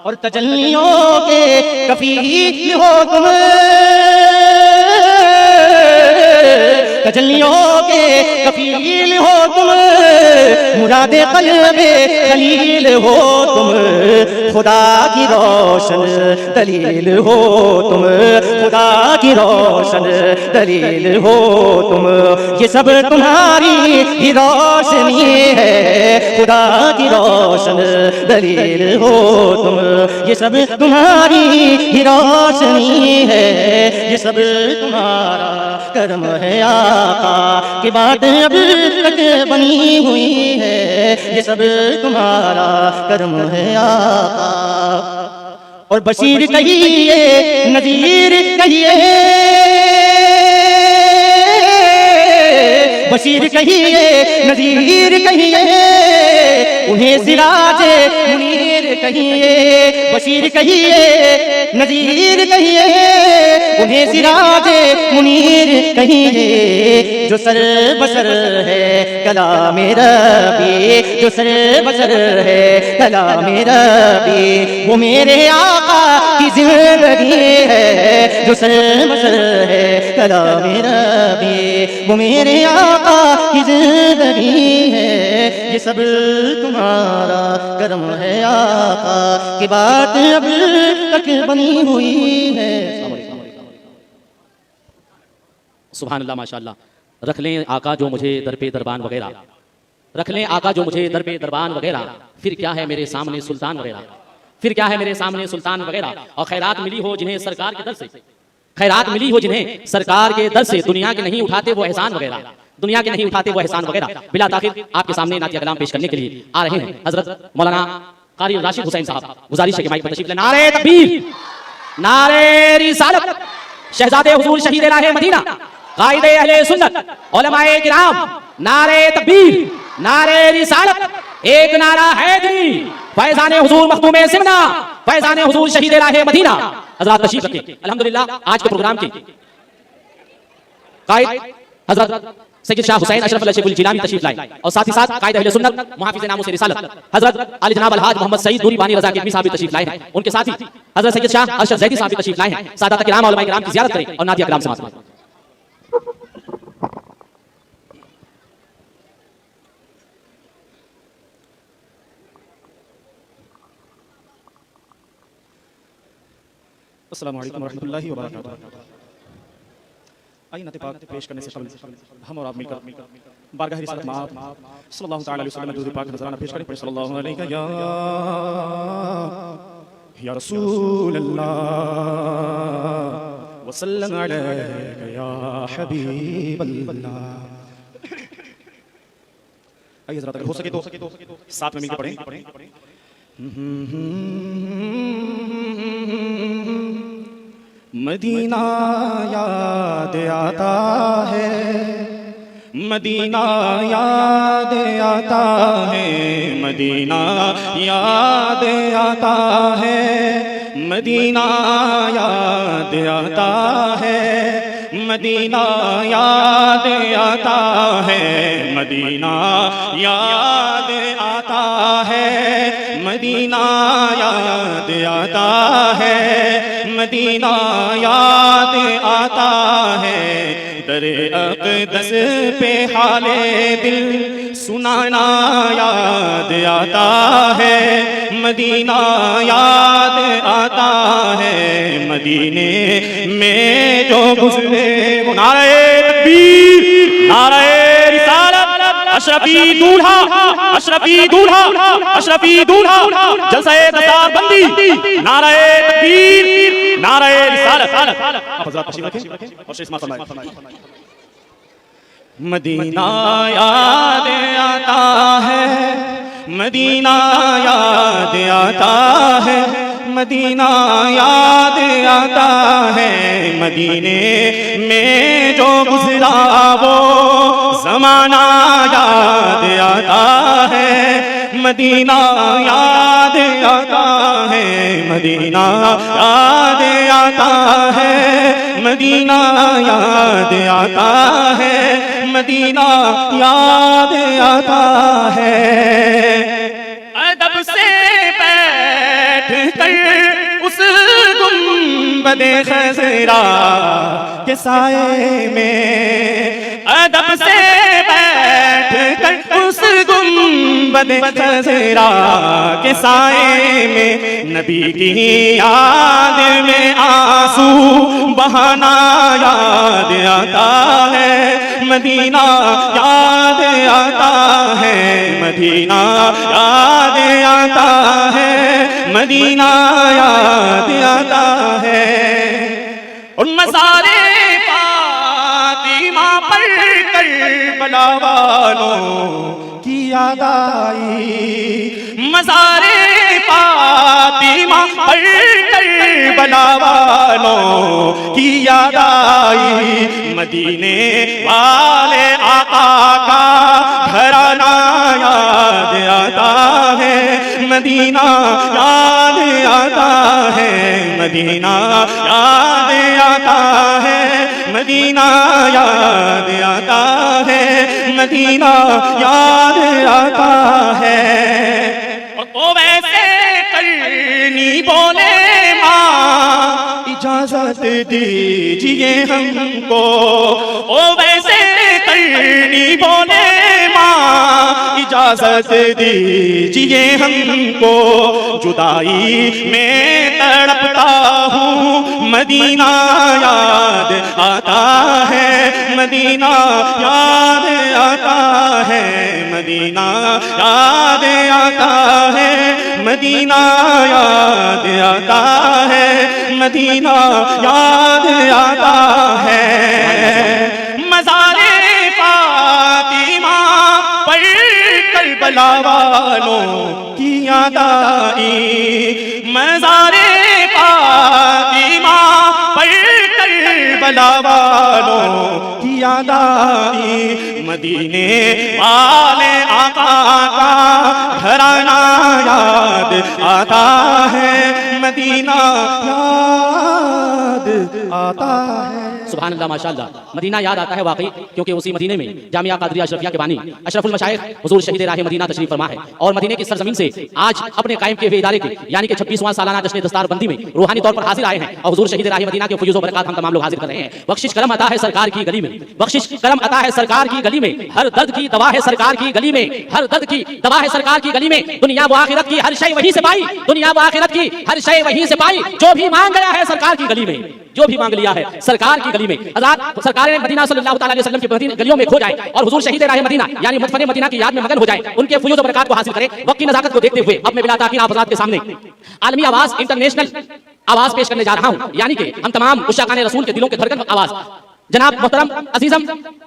और तजल्लियों के कफील हो तुम, तजल्लियों के कफील हो तुम, मुरादे क़ल्बे खलील हो तुम। खुदा की रोशन दलील हो तुम, खुदा की रोशन दलील हो तुम। ये सब तुम्हारी ही रोशनी है, खुदा की रोशन दलील हो तुम। ये सब तुम्हारी ही रोशनी है, ये सब तुम्हारा करम है आका, की बात अभी तक बनी हुई है। ये सब तुम्हारा करम है आका। और बशीर कहिए नज़ीर कहिए, बशीर कहिए नज़ीर कहिए, उन्हें सिराजे मुनीर कहिए। बशीर कहिए नज़ीर कहिए, उन्हें सिराजे मुनीर कहिए। जो सर बसर है कलाम रबी, जो सर बसर है कलाम रबी, वो मेरे आका की जिंदगी है। जो सर बसर है कलाम रबी, वो मेरे आका की जिंदगी है। ये सब तुम्हारा करम है आका, की बात अब तक बनी हुई है। सुभान अल्लाह, माशाअल्लाह। रख लें आका जो मुझे दर पे दरबान वगैरह, रख लें आका जो मुझे दर पे दरबान वगैरह, फिर क्या है मेरे सामने सुल्तान वगैरह, फिर क्या है मेरे सामने सुल्तान वगैरह। और खैरात मिली हो जिन्हें सरकार के दर से, खैरात मिली हो जिन्हें सरकार के दर से, दुनिया के नहीं उठाते वो एहसान वगैरह, दुनिया के नहीं उठाते वो एहसान वगैरह। बिला ताखिर आपके सामने नातिया कलाम पेश करने के लिए आ रहे हैं हजरत मौलाना कारी राशिद हुसैन साहब। गुजारिश है कि माइक पर तशरीफ लें। नारे तकबीर, नारे रिसालत, शहजादे हुजूर शहीद राहे मदीना, कायदे अहले सुन्नत, उलमाए किराम। नारे तकबीर, नारे रिसालत, एक नारा हैदरी, फैजाने हुजूर मखदूम सिमना, फैजाने हुजूर शहीद राहे मदीना। हजरत तशरीफ रखें। अल्हम्दुलिल्लाह आज के प्रोग्राम के कायद हजरत सैयद शाह हुसैन अशरफ अल-शेखुल जिलानी तशरीफ लाए, और साथ ही साथ कायद अहले सुन्नत मुहाफिज़ नामूस रिसालत हजरत अली जनाब अलहाज मोहम्मद सईद नूरी बानी रजा के साहब तशरीफ लाए हैं। उनके साथ ही हजरत सैयद शाह अरशद ज़ैदी साहब तशरीफ लाए हैं। सादात किराम और उलमाए किराम की ज़ियारत करें और नातिया कलाम समाअत करें। अस्सलामु अलैकुम वरहमतुल्लाहि वबरकातुहू। आइए नाते पाक पेश करने से पहले हम और आप मिलकर बारगाह रिसालत में आप सल्लल्लाहु तआला अलैहि वसल्लम दुरूद पाक नज़राना पेश करें। सल्लल्लाहु अलैका या रसूल अल्लाह व सल्लम अलैका या हबीब अल्लाह। आइए जरा अगर हो सके तो साथ में मिलकर पढ़ें। मदीना याद आता है, मदीना याद आता है, मदीना याद आता है, मदीना याद आता है, मदीना याद आता है, मदीना याद आता है, मदीना याद आता है, मदीना याद आता है। दरे अक़दस पे हाले दिल सुनाना याद आता है, मदीना याद आता है, मदीने में जो गुज़रे वो नारे तकबीर, नारे रिसालत, अशरफी दूल्हा, अशरफी दूल्हा, अशरफी दूल्हा, जलसा-ए दस्तार बंदी, नारे तकबीर, नारे रिसालत। आप हज़रात तशरीफ़ रखें और शेष मां फरमाएं। मदीना याद आता है, मदीना याद आता है, मदीना याद आता है, मदीने में जो गुज़रा वो ज़माना याद आता है, मदीना याद आता है, मदीना याद आता है, मदीना याद आता है, मदीना याद आता है। अदब से बैठ कर उस गुंबदे खज़रा के साए में, अदब से बैठ कर उस गुंबदे खज़रा के साए में, नबी की याद में आंसू बहाना याद आता है, मदीना याद आता है, मदीना याद आता है, मदीना याद आता है। और मज़ारे फातिमा पर करबला वालों की याद आई, मज़ारे फातिमा पर करबला वालों की याद आई, मदीने वाले आका का घराना याद आता है, मदीना याद आता है, मदीना याद आता है, मदीना याद आता है, मदीना याद आता है। और ओ वैसे करनी बोले माँ इजाजत दीजिए हमको, ओ वैसे करनी बोले माँ इजाजत दीजिए हमको, जुदाई में तड़पता हूँ, मदीना याद आता है, मदीना याद आता है, मदीना याद आता है, मदीना याद आता है, मदीना याद आता है। मज़ारे फातिमा पर करबला वालों की याद आई, मज़ारे फातिमा पर करबला वालों की याद आई, मदीने वाले आका का घराना याद आता है, मदीना याद आता है। सुभान अल्लाह माशाअल्लाह। मदीना याद आता है वाकई, क्योंकि उसी मदीने में जामिया कादरिया अशरफिया के बानी अशरफुल मशाइख हुजूर शहीद राह मदीना तशरीफ फरमा है, और मदीने की सरजमीन से आज अपने कायम किए हुए इदारे के यानी कि 26वां सालाना जश्न दस्तार बंदी में रूहानी तौर पर हाजिर आए हैं, और हुजूर शहीद राह मदीना के फयूज़ व बरक़ात हम तमाम लोग हाजिर कर रहे हैं। बख्शिश करम अता है सरकार की गली में, बख्शिश करम अता है सरकार की गली में, हर दर्द की दवा है सरकार की गली में, हर दर्द की दवा है सरकार की गली में, दुनिया व आखिरत की हर शय वहीं से पाई, दुनिया व आखिरत की हर शय वहीं से पाई, जो भी मांग गया है सरकार की गली में, जो भी मांग लिया है सरकार की गली में। आजाद सरकार ने मदीना सल्लल्लाहु अलैहि वसल्लम की गलियों में खो जाए और हुजूर शहीद राह मदीना यानी मुतफन मदीना की याद में मगन हो जाए, उनके फयूज़ व बरक़ात को हासिल करे। वक्त की नज़ाकत को देखते हुए अब मैं बिला ताख़ीर आप हज़रात के सामने आलमी आवाज़ इंटरनेशनल आवाज़ पेश करने जा रहा हूँ, यानी कि हम तमाम उशाकाने रसूल के दिलों के धड़कन आवाज़ जनाब मोहतरम अजीजम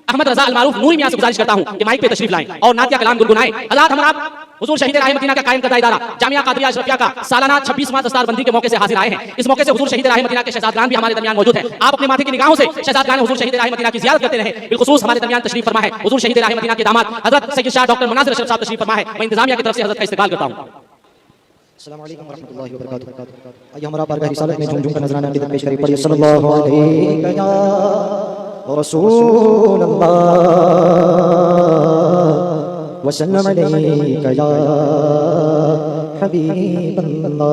अहमद रजा अल-मारूफ नूरी मियां से गुजारिश करता हूं कि माइक पे तशरीफ लाएं और नातिया कलाम गुनगुनाएं। हज़रात हम आप हुजूर शहीद राह मदीना का कायम करदा इदारा जामिया कादरिया अशरफिया का सालाना 26वां दस्तारबंदी के मौके से हाजिर आए हैं। इस मौके से हुजूर शहीद राह मदीना के शहजादगान भी हमारे दरमियान मौजूद हैं। आप अपने माथे की निगाहों से शहजादगान हुजूर शहीद राह मदीना की ज़ियारत करते रहें। बिलखुसूस हमारे दरमियान तशरीफ फरमा है हुजूर शहीद राह मदीना के दामाद हज़रत सैयद शाह डॉक्टर मनाज़िर अशरफ साहब तशरीफ फरमा है। मैं इंतजामिया की तरफ से हज़रत का इस्तकबाल करता हूं। अस्सलाम वालेकुम वरहमतुल्लाहि वबरकातुहू। आइए हमारा बारगाह रिसालत में झूम-झूम कर नजराना की पेश करें। पढ़िए सल्लल्लाहु अलैहि या रसूल अल्लाह व सल्लम अलैका या हबीब अल्लाह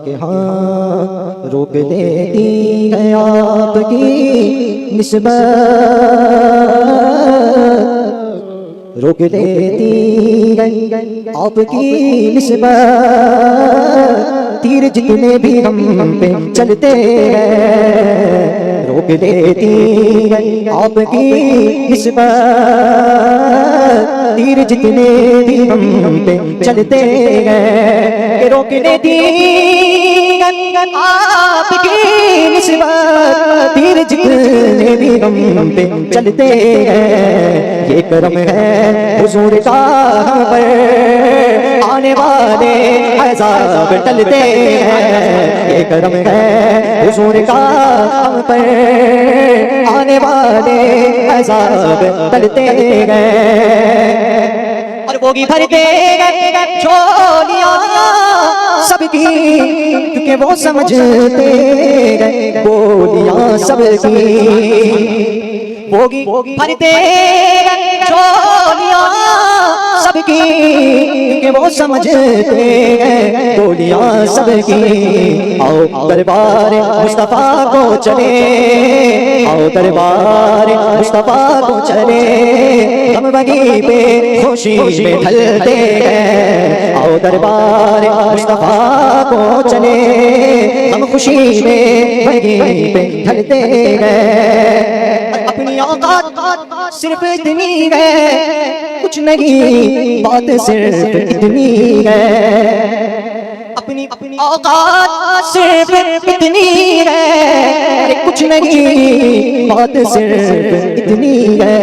के हां रोक देती है आपकी निस्बत, रोक देती है आपकी निस्बत, तीर जितने भी हम पे चलते हैं, रोक देती है आपकी निस्बत, तीर जितने भी हम पे चलते हैं, रोक देती है आपकी निस्बत, तीर जितने भी हम पे चलते हैं, ये करम है हुजूर का हम पर, आने वाले अज़ाब टलते हैं, ये करम है हुजूर का हम पर, आने वाले अज़ाब टलते हैं, और बोगी भरते गए झोलियां सबकी, क्योंकि वो समझते गए बोलियां सबकी, बोगी भरते झोलियां सबकी, क्योंकि वो समझते हैं बोलियां सबकी, आओ दरबार मुस्तफा को चले, आओ दरबार मुस्तफा को चले, हम वहीं पे खुशी में ढलते हैं, आओ दरबार मुस्तफा को चले, हम खुशी में वहीं पे ढलते हैं, अपनी औकात सिर्फ इतनी है, कुछ नहीं बात सिर्फ इतनी है, अपनी औकात सिर्फ इतनी है, कुछ नहीं बात सिर्फ इतनी है,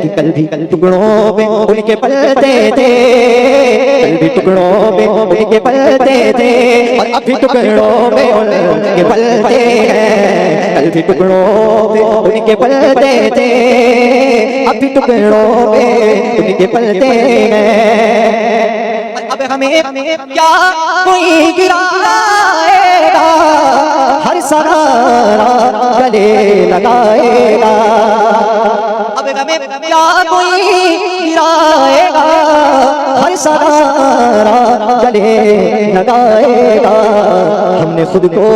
कि कल भी टुकड़ों पे उनके पलते थे, कल भी टुकड़ों पे उनके पलते थे, और अभी टुकड़ों पे उनके पलते हैं, कल भी टुकड़ों पे उनके पलते थे, अभी टुकड़ों पे उनके पलते हैं, अब हमें क्या कोई गिराएगा, हर सहारा गले लगाएगा, अब हमें क्या कोई गिराएगा, हर सहारा गले लगाएगा, हमने खुद को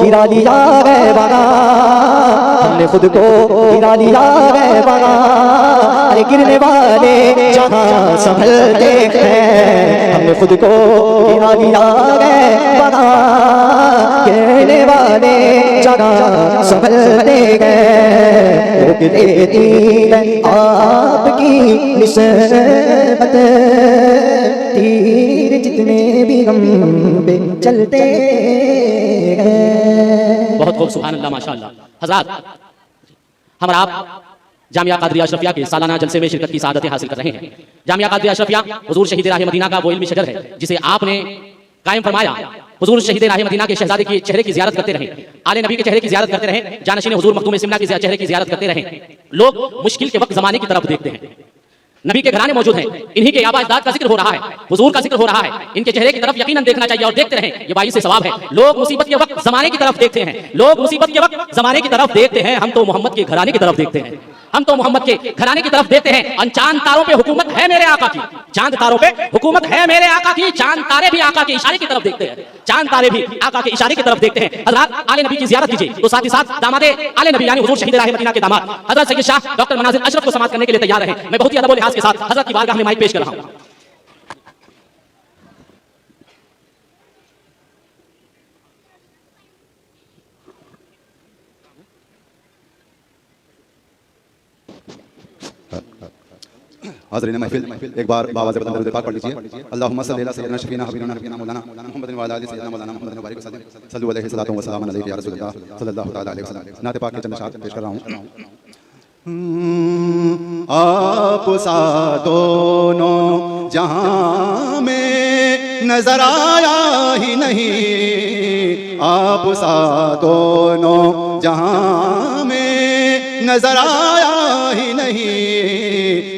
गिरा लिया है बना, हमने खुद को गिरा लिया है बना, अरे गिरने वाले जहाँ संभलते हैं, हमने खुद को गिरा लिया है बना, गिरने वाले जहाँ संभलते हैं, रोक देती है आपकी निस्बत, तीर जितने भी हम पे चलते हैं। बहुत खूब, सुभान अल्लाह, माशाअल्लाह। हज़रात हम आप जामिया कादरिया अशरफिया के सालाना जलसे में शिरकत की सादतें हासिल कर रहे हैं। जामिया कादरिया अशरफिया हुजूर शहीद राह मदीना का वो इल्मी शजर है जिसे आपने कायम फरमाया। हुजूर शहीद राह मदीना के शहजादे के चेहरे की जियारत करते रहे, आले नबी के चेहरे की जियारत करते रहे, जानशीन हुजूर मखदूम सिमना के चेहरे की जियारत करते रहे। लोग मुश्किल के वक्त जमाने की तरफ देखते हैं, नबी के घराने मौजूद हैं, इन्हीं के आबा अजदाद का जिक्र हो रहा है, हुजूर का जिक्र हो रहा है, इनके चेहरे की तरफ यकीनन देखना चाहिए और देखते रहें, ये बाई से सवाब है। लोग मुसीबत के वक्त जमाने की तरफ देखते हैं, लोग मुसीबत के वक्त जमाने की तरफ देखते हैं, हम तो मोहम्मद के घराने की तरफ देखते हैं, हम तो मोहम्मद के घराने की तरफ देखते हैं। और चांद तारों पे हुकूमत है मेरे आका की, चांद तारों पे हुकूमत है मेरे आका की, चांद तारे भी आका के इशारे की तरफ देखते हैं, चांद तारे भी आका के इशारे की तरफ देखते हैं। हज़रात आले नबी की ज़ियारत कीजिए तो साथ ही साथ दामादे आले नबी यानी हुजूर शहीद राह मदीना के दामाद हज़रत सैयद शाह डॉक्टर मनाज़िर अशरफ को समाअत करने के लिए तैयार हैं। मैं बहुत ही अदब और लिहाज के साथ हज़रत की बारगाह में माइक पेश कर रहा हूं। हाज़रीन महफिल एक बार बावाज़ बदन दरूद पाक पढ़ लीजिए। अल्लाहुम्मा सल्ली अला सय्यिदना शफीना हबीबना नबीना मौलाना मुहम्मदिन व अला आलि सय्यिदना मौलाना मुहम्मदिन व बारिक वसल्लम सल्लल्लाहु अलैहि व सल्लम अलैहि या रसूलल्लाह सल्लल्लाहु तआला अलैहि वसल्लम। नात पाक के चंद अशआर पेश कर रहा हूं। आप सा दोनों जहां में नजर आया ही नहीं, आप सा दोनों जहां में नजर आया ही नहीं,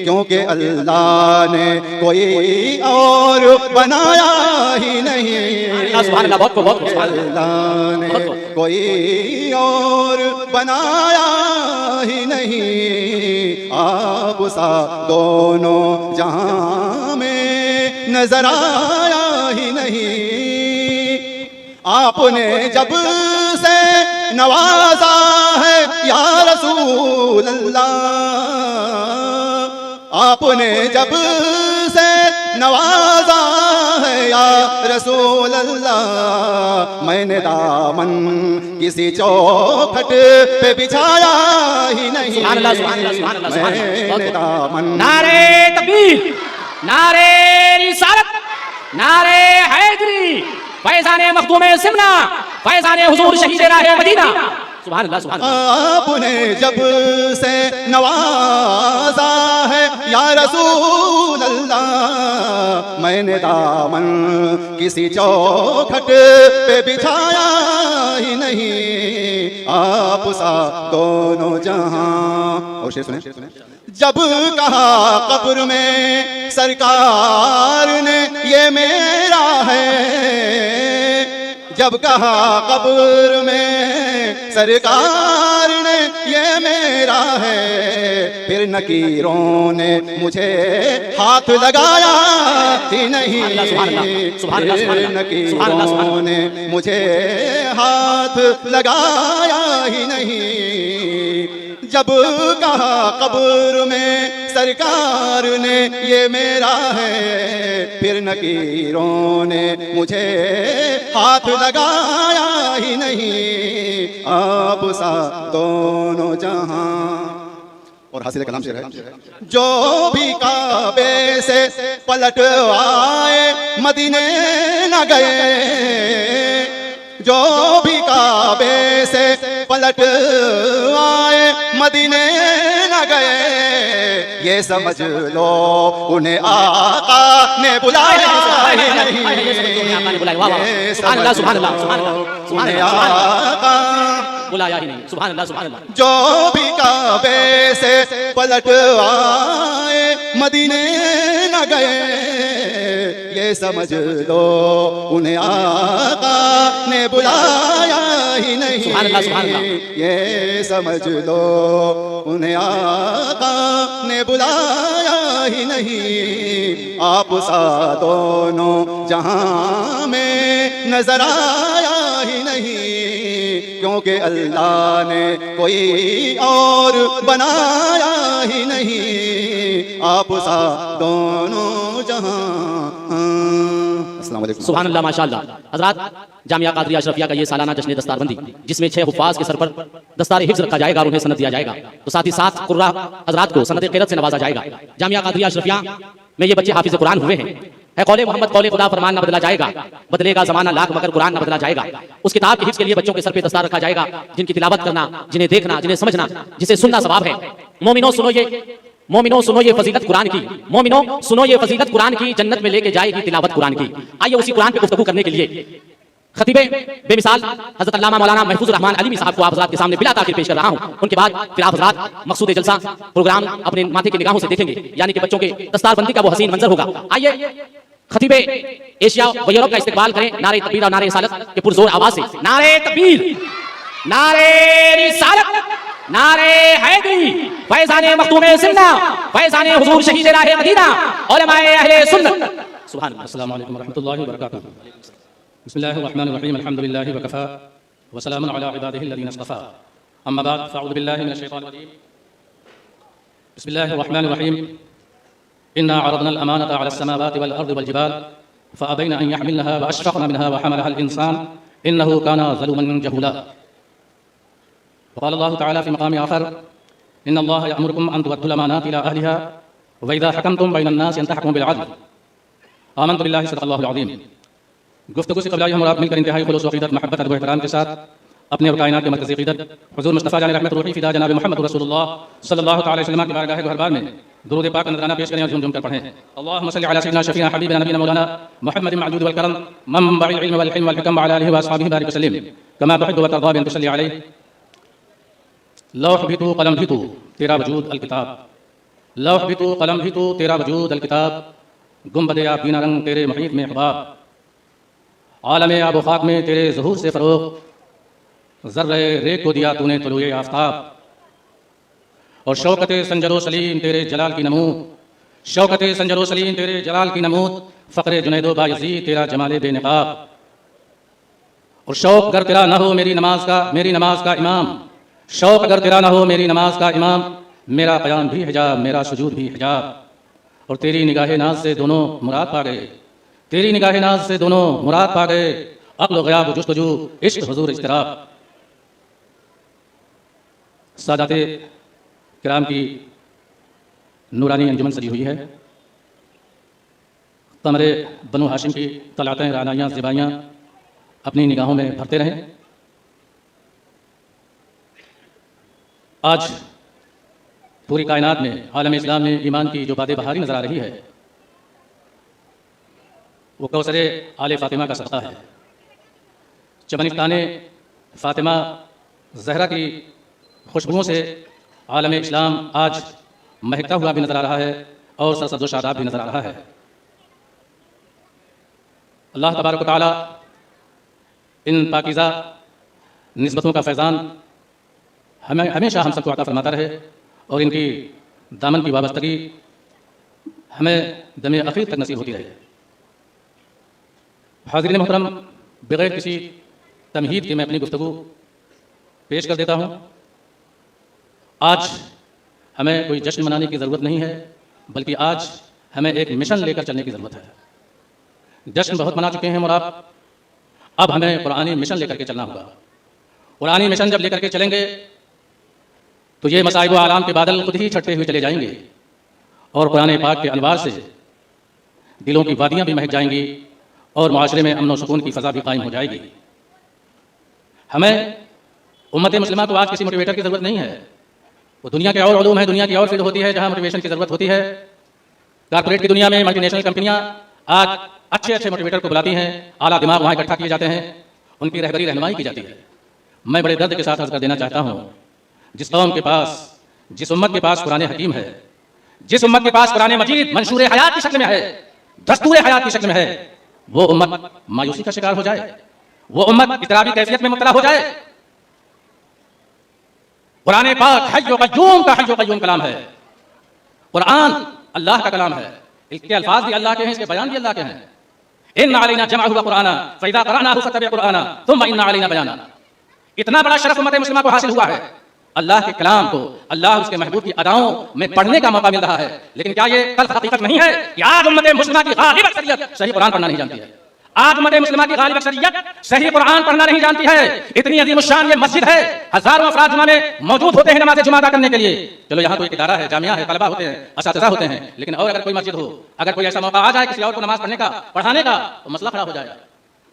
क्योंकि अल्लाह ने कोई और बनाया ही नहीं। अल्लाह ने कोई और बनाया ही नहीं, आप सा दोनों जहां में नजर आया ही नहीं। आपने जब से नवाजा है या रसूल अल्लाह, आपने जब से नवाजा है या रसूल अल्लाह, मैंने दामन किसी चौखट पे बिछाया ही नहीं। मैंने दामन नारे तकबीर, नारे रिसालत, नारे हैदरी, फैज़ाने मखदूमे सिमना, फैज़ाने हुजूर शहीद राहे मदीना। सुभान अल्लाह, सुभान अल्लाह। आपने जब से नवाजा है या रसूल अल्लाह, मैंने दामन किसी चौखट पे बिछाया ही नहीं, आप सा दोनों जहां। और शेर सुने। जब कहा कब्र में सरकार ने ये मेरा है, जब कहा कब्र में सरकार ने ये मेरा है, फिर नकीरों ने मुझे हाथ लगाया ही नहीं। फिर नकीरों ने मुझे हाथ लगाया ही नहीं। जब कहा कब्र में सरकार ने ये मेरा है, फिर नकीरों ने मुझे हाथ लगाया ही नहीं, आप सा दोनों जहां। और हासिल कलाम शेर है। जो भी काबे से पलट आए मदीने न गए, जो भी काबे से पलट आए मदीने न गए, ये समझ लो उन्हें आका ने बुलाया ही नहीं। ये समझ लो उन्हें आका बुलाया ही नहीं। सुभान अल्लाह, सुभान अल्लाह। जो भी काबे से पलट आए मदीने न गए, ये समझ लो उन्हें आका ने बुलाया ही नहीं। सुभान अल्लाह, सुभान अल्लाह। ये समझ लो उन्हें आका ने बुलाया ही नहीं, आप सा दोनों जहां में नजर आया ही नहीं, क्योंकि अल्लाह ने कोई और बनाया ही नहीं, आप सा दोनों जहां। अस्सलाम वालेकुम। सुभान अल्लाह, माशाअल्लाह। हज़रात, जामिया कादरिया अशरफिया का ये सालाना जश्न दस्तारबंदी, जिसमें 6 हुफ़ाज़ के सर पर दस्तार हिफ्ज़ रखा जाएगा और उन्हें सनद दिया जाएगा, तो साथ ही 7 कुर्रा हज़रात को सनद क़िरात से नवाजा जाएगा। जामिया कादरिया अशरफिया में ये बच्चे हाफिज़ कुरान हुए हैं। है कौले मोहम्मद कौले खुदा फरमान न बदला जाएगा, बदलेगा ज़माना लाख मगर कुरान न बदला जाएगा। उस किताब के हिफ्ज़ के लिए बच्चों के सर पे दस्तार रखा जाएगा, जिनकी तिलावत करना, जिन्हें देखना, जिन्हें समझना, जिसे सुनना सवाब है। मोमिनो सुनो ये फजीलत कुरान की, मोमिनो सुनो ये फजीलत कुरान की, जन्नत में लेके जाएगी तिलावत कुरान की। आइए उसी कुरान पे गुफ्तगू करने के लिए खतीबे बेमिसाल हज़रत अल्लामा मौलाना महफूज़ुर रहमान अलीमी साहब को आप हज़रात के सामने बिला ताख़ीर पेश कर रहा हूँ। उनके बाद फिर आप हज़रात मकसूद जलसा प्रोग्राम अपने माथे की निगाहों से देखेंगे, यानी कि बच्चों के दस्तारबंदी का वो हसीन मंजर होगा। आइए खतीबे एशिया व यूरोप का इस्तेमाल करें नारे तकबीर और नारे रिसालत के पुरजोर आवाज से। नारे तकबीर, नारे रिसालत, नारे हैदरी, फैज़ाने मखदूमे सिमना, फैज़ाने हुजूर शहीद राहे मदीना, उलमाए अहले सुन्नत। सुभान अल्लाह। अस्सलामु अलैकुम व रहमतुल्लाहि व बरकातुहू। बिस्मिल्लाहिर रहमानिर रहीम, अल्हम्दुलिल्लाहि व कफ़ा व सलामुन अला इबादिहि अल्लज़ीना इस्तफ़ा, अम्मा बाद, फ़अऊज़ु बिल्लाहि मिनश शैतानिर रजीम। बिस्मिल्लाहिर रहमानिर रहीम। इन्ना अरदना अल-अमानता अला अस-समावाति वल अर्दि वल जिबाल फ़अबैना अन यहमिलनहा व अशफ़क़ना मिनहा व हमलहा अल-इंसान इन्नहु काना ज़लूमन जहूला। वक़ाल अल्लाहु तआला फ़ी मक़ाम आख़र, इन्नल्लाहा यअमुरुकुम अन तुअद्दुल अमानाति इला अहलिहा वइज़ा हकमतुम बैनन्नास अन तहकुमू बिल अदल। आमनतु बिल्लाहि सदक़ल्लाहुल अज़ीम। गुफ्तगू से कबल हम और आप मिलकर इंतहाई खुलूस व अक़ीदत, महब्बत, अदब व एहतराम के साथ अपने और कायनात के मरकज़ी अक़ीदत हुज़ूर मुस्तफ़ा जान रहमत रूही फ़िदा जनाब मुहम्मद रसूलुल्लाह सल्लल्लाहु तआला अलैहि वसल्लम की बारगाह गुहरबार में दुरूद पाक नज़राना पेश करें और झूम झूम कर पढ़ें। अल्लाहुम्मा सल्लि अला सय्यिदिना शफ़ीना हबीबिना नबीना मौलाना मुहम्मदिन मअदूद वल करम मनबअल इल्म वल हिल्म वल हिकम व अला आलिहि व अस्हाबिहि बारिक वसल्लिम कमा तुहिब्बु व तर्दा बिन तुसल्ली अलैहि। लौह भी तू कलम भी तू तेरा वजूद अल किताब। लौह भी तू कलम भी तू तेरा वजूद अल किताब। गुंबद आबीना रंग तेरे मुहीत में अहबाब। आलम आबो खाक में तेरे ज़हूर से फ़रोग़। ज़र्रे रेत को दिया तूने तुलूए आफ्ताब। और शौकत संजरो सलीम तेरे जलाल की नमूद। शौकत संजरो सलीम तेरे जलाल की नमूद। फ़क़्रे जुनैदो बायज़ीद तेरा जमाले बेनक़ाब। और शौक़ अगर तेरा न हो मेरी नमाज का इमाम। शौक़ अगर तेरा न हो मेरी नमाज का इमाम। मेरा क़याम भी हिजाब, मेरा सुजूद भी हिजाब। और तेरी निगाह नाज से दोनों मुराद पा गए। तेरी निगाह नाज से दोनों मुराद पा गए। अक़्ल ग़याब जुस्तजू इश्क़ हुज़ूर इज़्तिराब। सादाते किराम की नूरानी अंजुमन सजी हुई है। कमरे बनु हाशिम की तलातें, रानाइयाँ, ज़िबाइयाँ अपनी निगाहों में भरते रहें। आज पूरी कायनात में, आलम इस्लाम में ईमान की जो बादे बहारी नज़र आ रही है वो कौसरे आले फ़ातिमा का सदक़ा है। चमनिस्ताने फ़ातिमा ज़हरा की खुशबुओं से आलम इस्लाम आज महकता हुआ भी नज़र आ रहा है और सरसब्ज़ व शादाब भी नज़र आ रहा है। अल्लाह तबारक व तआला इन पाकीज़ा निस्बतों का फैज़ान हमें हमेशा हम सबको अता फरमाता रहे और इनकी दामन की वाबस्तगी हमें दमे अख़ीर तक नसीब होती रहे। हाज़रीन मोहतरम, बग़ैर किसी तमहीद के मैं अपनी गुफ्तगू पेश कर देता हूँ। आज हमें कोई जश्न मनाने की ज़रूरत नहीं है, बल्कि आज हमें एक मिशन लेकर चलने की ज़रूरत है। जश्न बहुत मना चुके हैं और आप, अब हमें कुरानी मिशन लेकर के चलना होगा। कुरानी मिशन जब लेकर के चलेंगे तो ये मसाइब व आलाम के बादल खुद ही छटते हुए चले जाएंगे और कुरान पाक के अनवार से दिलों की वादियाँ भी महक जाएंगी और माशरे में अमन व सुकून की फ़ज़ा भी कायम हो जाएगी। हमें उम्मत मुस्लिमा को आज किसी मोटिवेटर की ज़रूरत नहीं है। वो दुनिया के और उलूम है, दुनिया की और फील्ड होती है जहाँ मोटिवेशन की ज़रूरत होती है। कारपोरेट की दुनिया में मल्टीनेशनल कंपनियाँ आज अच्छे अच्छे मोटिवेटर को बुलाती हैं, आला दिमाग वहाँ इकट्ठा किए जाते हैं, उनकी रहबरी रहनुमाई की जाती है। मैं बड़े दर्द के साथ अर्ज़ कर देना चाहता हूँ, जिस कौम के पास, जिस उम्मत के पास कुरान हकीम है, जिस उम्मत के पास कुरान मजीद मंशूर हयात की शक्ल में है, दस्तूर हयात की शक्ल में है, वो उम्मत मायूसी का शिकार हो जाए, वो उम्मत इतराबी कैफियत में मुब्तला हो जाए। कुरान पाक हय्यो क़य्यूम का हय्यो क़य्यूम कलाम है। कुरान अल्लाह का कलाम है, इसके अल्फाज भी अल्लाह के हैं, इसके बयान भी अल्लाह के हैं। इन्ना अलैना जमअहु व कुराना फ़इज़ा क़रअनाहु फ़त्तबि' कुराना सुम्मा इन्ना अलैना बयाना। इतना बड़ा शरफ उम्मत मुस्लिमा को हासिल हुआ है, अल्लाह के कलाम को, अल्लाह उसके महबूब की अदाओं में पढ़ने का मौका मिल रहा है। लेकिन क्या ये कल हकीकत नहीं है कि आज उम्मत मुस्लिमा की गालिब अक्सरियत सही कुरान पढ़ना नहीं जानती है। आज उम्मत मुस्लिमा की गालिब अक्सरियत सही कुरान पढ़ना नहीं जानती है। इतनी अजीम शान ये मस्जिद है, हजारों अफराद जुमा में मौजूद होते हैं नमाज जुमा अदा करने के लिए। चलो यहाँ कोई इदारा है, जामिया है, तलबा होते हैं, असातिज़ा होते हैं, लेकिन और अगर कोई मस्जिद हो, अगर कोई ऐसा मौका आ जाए किसी और को नमाज पढ़ने का, पढ़ाने का, तो मसला खड़ा हो जाएगा,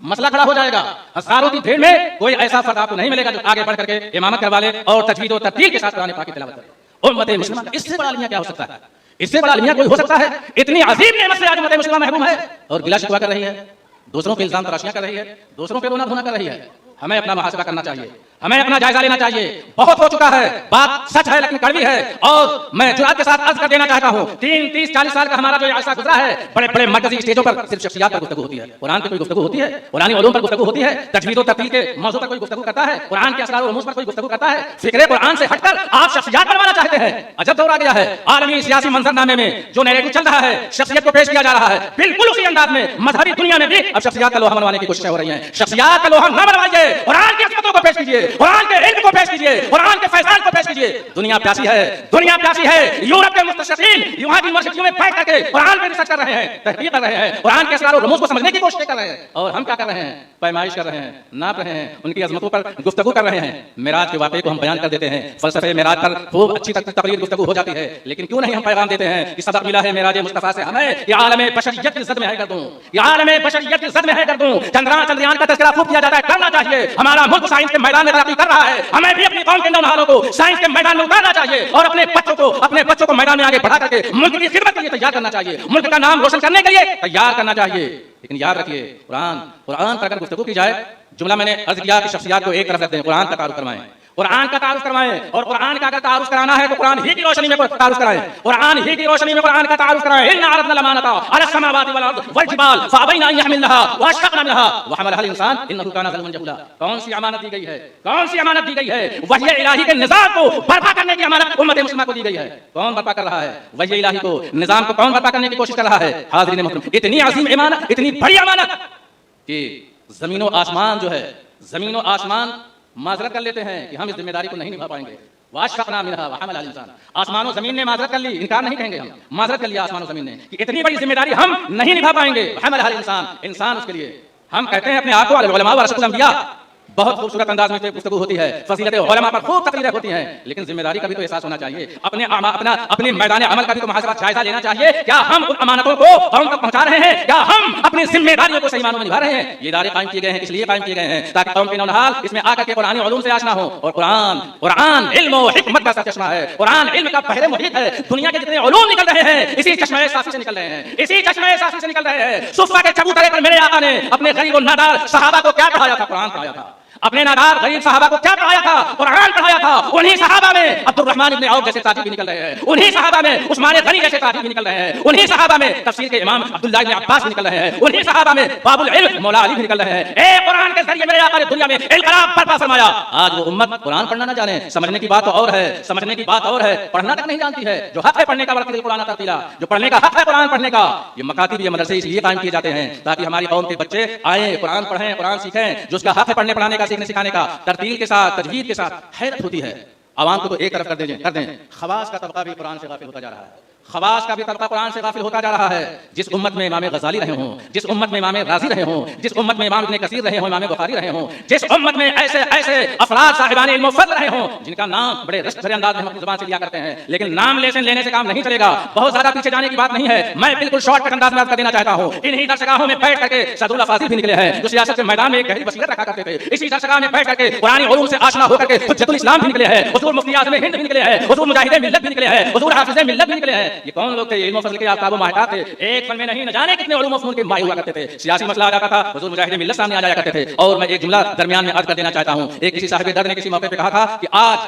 मसला खड़ा हो जाएगा। हजारों की भीड़ में कोई ऐसा फर्द आपको नहीं मिलेगा जो आगे बढ़ करके इमामत करवा ले और तजवीद और तरतील के साथ कुरान पाक की तिलावत करे। उम्मत मुस्लिमा, इससे बड़ा अलमिया क्या हो सकता है? इससे बड़ा अलमिया कोई हो सकता है? इतनी अजीम नेमत से आज उम्मत मुस्लिमा महरूम है और गिला शिकवा कर रही है, दूसरों के इल्जाम तराशियां कर रही है, दूसरों पे रोना धोना कर रही है। हमें अपना मुहासबा करना चाहिए, हमें अपना जायजा लेना चाहिए। बहुत हो चुका है, बात सच है लेकिन कड़वी है। और मैं जुरात के साथ अर्ज कर देना चाहता हूँ, 30-40 साल का हमारा जो अरसा गुजरा है, बड़े बड़े मरकजी स्टेजों पर सिर्फ शख्सियात पर गुफ्तगू होती है। कुरान पे कोई गुफ्तगू होती है, कुरानी उलूम पर गुफ्तगू होती है, तजवीद और तरतील के मौजू पर कोई गुफ्तगू करता है, कुरान के असरार और रमूज पर कोई गुफ्तगू करता है। फिक्रे कुरान से हटकर आप शख्सियात बनवाना चाहते हैं। अजब दौर आ गया है। आलमी सियासी मंजरनामे में जो नैरेटिव चल रहा है, शख्सियत को पेश किया जा रहा है, बिल्कुल उसी अंदाज में मजहबी दुनिया में भी अब शख्सियत का लोहा मनवाने की कोशिश हो रही है। शख्सियत का लोहा न मनवाइए, कुरान की को पेश कीजिए, कुरान के इल्म को पेश कीजिए, कुरान के फैजान को पेश कीजिए। दुनिया प्यासी है, दुनिया प्यासी है। यूरोप के मुस्तशरीकीन वहां की यूनिवर्सिटियों में बैठ करके कुरान पे रिसर्च कर रहे हैं, तहकीक कर रहे हैं, कुरान के असरार और रमूज को समझने की कोशिश कर रहे हैं। और हम क्या कर रहे हैं? पैमाइश कर रहे हैं, नाप रहे हैं, उनकी अजमतों पर गुफ्तगू कर रहे हैं। मेराज के वाक़े को हम बयान कर देते हैं, फलसफे मेराज पर खूब अच्छी तकरीर गुफ्तगू हो जाती है, लेकिन क्यों नहीं हम पैगाम देते हैं कि सबक मिला है मेराज मुस्तफा से हमें, ये आलम बशरियत की इज्जत में है कर दूं, ये आलम बशरियत की इज्जत में है कर दूं। चंद्रयान चंद्रयान का तज़किरा खूब किया जाता है, करना चाहिए। हमारा मुल्क साइंस के मैदान में तरक्की कर रहा है, हमें भी अपनी कौम के नौजवानों को साइंस के मैदान में उतारना चाहिए और अपने बच्चों को मैदान में आगे बढ़ा करके मुल्क की खिदमत के लिए तैयार करना चाहिए, मुल्क का नाम रोशन करने के लिए तैयार करना चाहिए। लेकिन याद रखिए, कुरान पर अगर गुफ्तगू की जाए, जुमला मैंने अर्ज किया कि शख्सियत को एक तरफ रखते हैं, कुरान का तारुफ करवाएं, कुरान का तारुफ करवाएं। और कुरान का अगर तारुफ कराना है तो कुरान ही की रोशनी में तारुफ कराएं, कुरान ही की रोशनी में कुरान का तारुफ कराएं। इन्ना अरदना लमानता अला समावाति वल अर्द वल जिबाल फअबैना अन यहमिलनहा व अशफक़ना मिनहा व हमलहा अल इंसान इन्नहु काना ज़लूमन जहूला। कौन सी अमानत दी गई है? कौन सी अमानत दी गई है? वही इलाही के निजाम को बर्पा करने की अमानत उम्मत मुस्लिमा को दी गई है। कौन बर्पा कर रहा है? वही इलाही को, निजाम को कौन बर्पा करने की कोशिश कर रहा है? हाज़रीन मोहतरम, इतनी अजीम अमानत, इतनी बड़ी अमानत कि जमीन और आसमान जो है, जमीन और आसमान माजरत कर लेते हैं कि हम इस जिम्मेदारी को नहीं निभा पाएंगे। वाशफ़क़ना मिनहा व हमलहा अल इंसान, आसमान और जमीन ने माजरत कर ली, इनकार नहीं कहेंगे हम, माजरत कर लिया आसमान और जमीन ने कि इतनी बड़ी जिम्मेदारी हम नहीं निभा पाएंगे। व हमलहा अल इंसान, इंसान उसके लिए। हम कहते हैं अपने आप को अल उलमा व वरसतुल अंबिया, बहुत खूबसूरत अंदाज में गुफ्तगू होती है, फजीलत उलमा पर खूब तकरीरें होती हैं, लेकिन जिम्मेदारी का भी तो एहसास होना चाहिए। अपने मैदान अमल का भी तो मुहासबा जायजा लेना चाहिए। क्या हम उन अमानतों को कौम तक पहुंचा रहे हैं? क्या हम अपनी जिम्मेदारियों को सही मानों में निभा रहे हैं? ये इदारे कायम किए गए हैं, इसलिए कायम किए गए हैं ताकि कौम के नौजवान इसमें आकर के कुरानी उलूम से आशना हो। और कुरान इल्म और हिकमत का चश्मा है, कुरान इल्म का बहरे मुहीत है। दुनिया के जितने उलूम निकल रहे हैं इसी चश्मे साफी से निकल रहे हैं, इसी चश्मे साफी से निकल रहे हैं। सुफ़ा के चबूतरे पर मेरे आका ने अपने गरीब और नादार सहाबा को क्या पढ़ाया था? कुरान पढ़ाया था। अपने नादार गरीब सहाबा को क्या पढ़ाया था? कुरान पढ़ाया था। उन्हीं सहाबा में अब्दुर्रहमान इब्न औफ जैसे साथी भी निकल रहे हैं, उन्हीं सहाबा में उस्मान गनी जैसे साथी भी निकल रहे हैं, उन्हीं सहाबा में तफसीर के इमाम अब्दुल्लाह इब्न अब्बास भी निकल रहे हैं, उन्हीं सहाबा में बाबुल इल्म मौला अली भी निकल रहे हैं। ए कुरान के जरिए मेरे आका ने दुनिया में इनकलाब बर्पा फरमाया। आज वो उम्मत कुरान पढ़ना ना जाने, समझने की बात और है, समझने की बात और है, पढ़ना तक नहीं जानती है। जो हक है पढ़ने का वर्तिल कुरान तरतीला, जो पढ़ने का हक है कुरान पढ़ने का, ये मकातिब ये मदरसे इसलिए कायम किए जाते हैं ताकि हमारी कौम के बच्चे आए, कुरान पढ़ें, कुरान सीखें। जो उसका हक है पढ़ने पढ़ाने का, सीखने सिखाने का, तरतील के साथ, तजवीद के साथ हैरत होती है। आवाम को तो एक तरफ कर दें। खवास का तबका भी कुरान से गाफिल होता जा रहा है, खवास का भी तबका कुरान से गाफिल होता जा रहा है। जिस उम्मत में इमाम गजाली रहे हों, जिस उम्मत में इमाम राजी रहे हों, जिस उम्मत में इमाम इब्न कसीर रहे हों, इमाम बुखारी रहे हों, जिस उम्मत में ऐसे ऐसे अफराद साहिबान इल्म व फज़्ल रहे हों जिनका नाम बड़े रश्क भरे अंदाज में हम अपनी जुबान से लिया करते हैं, लेकिन नाम लेने से काम नहीं चलेगा। बहुत ज्यादा पीछे जाने की बात नहीं है, मैं बिल्कुल शॉर्टकट अंदाज में अर्ज कर देना चाहता हूं। इन्हीं दरसगाहों में बैठ करके सदुल्लाह फाज़िल भी निकले हैं जो सियासत के मैदान में एक गहरी बसीरत रखा करते थे। इसी दरसगाह में बैठ करके कुरानी उलूम से आशना होकर के हुज्जतुल इस्लाम भी निकले हैं, हुजूर मुफ्ती आज़म हिंद भी निकले हैं, हुजूर मुजाहिद मिल्लत भी निकले हैं, हुजूर हाफिज़ मिल्लत भी निकले हैं। ये कौन लोग थे? इल्म फज़ल के आफताब महताब थे। एक फन में नहीं, न जाने कितने उलूम फनून के माहिर हुआ करते थे। सियासी मसला आ जाता था, हुजूर मुजाहिद मिल्लत सामने आ जाया करते थे। और मैं एक जुमला दरमियान में अर्ज कर देना चाहता हूं। एक किसी साहिब दर्द ने किसी मौके पे कहा था कि आज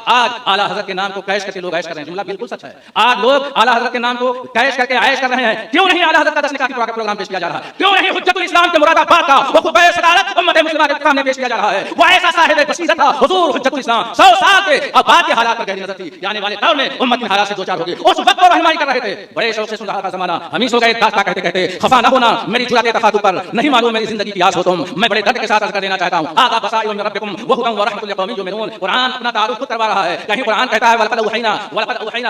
आला हज़रत के नाम को कैश करके लोग ऐश कर रहे हैं। जुमला बिल्कुल सच है। आज लोग आला हज़रत के नाम को कैश करके ऐश कर रहे हैं। क्यों नहीं आला हज़रत का 10 निकाह का प्रोग्राम पेश किया जा रहा है? क्यों नहीं हुज्जतुल इस्लाम के मुरादाबाद का वो खुतबा सदारत उम्मत मुस्लिमा के सामने पेश किया जा रहा है? वो ऐसा साहिब बसीरत था हुजूर हुज्जतुल इस्लाम, 100 साल के अब बाद के हालात पर गहरी नजर थी। आने वाले दौर में उम्मत के हालात से दो चार हो गए, उस वक्त पर रहनुमाई कर रहे थे। बड़े शौक से सुन रहा था ज़माना, हम ही सो गए दास्तां कहते कहते। खफा न होना मेरी जुराते तफातु पर, नहीं मालूम मेरी जिंदगी की आस हो तुम। मैं बड़े दर्द के साथ अर्ज कर देना चाहता हूं, आगा बसाइर मिन रब्बिकुम व हुदन व रहमतुल लिक़ौमिन युमिनून। कुरान अपना तारुफ खुद करवा रहा है। कहीं कुरान कहता है वलक़द औहैना,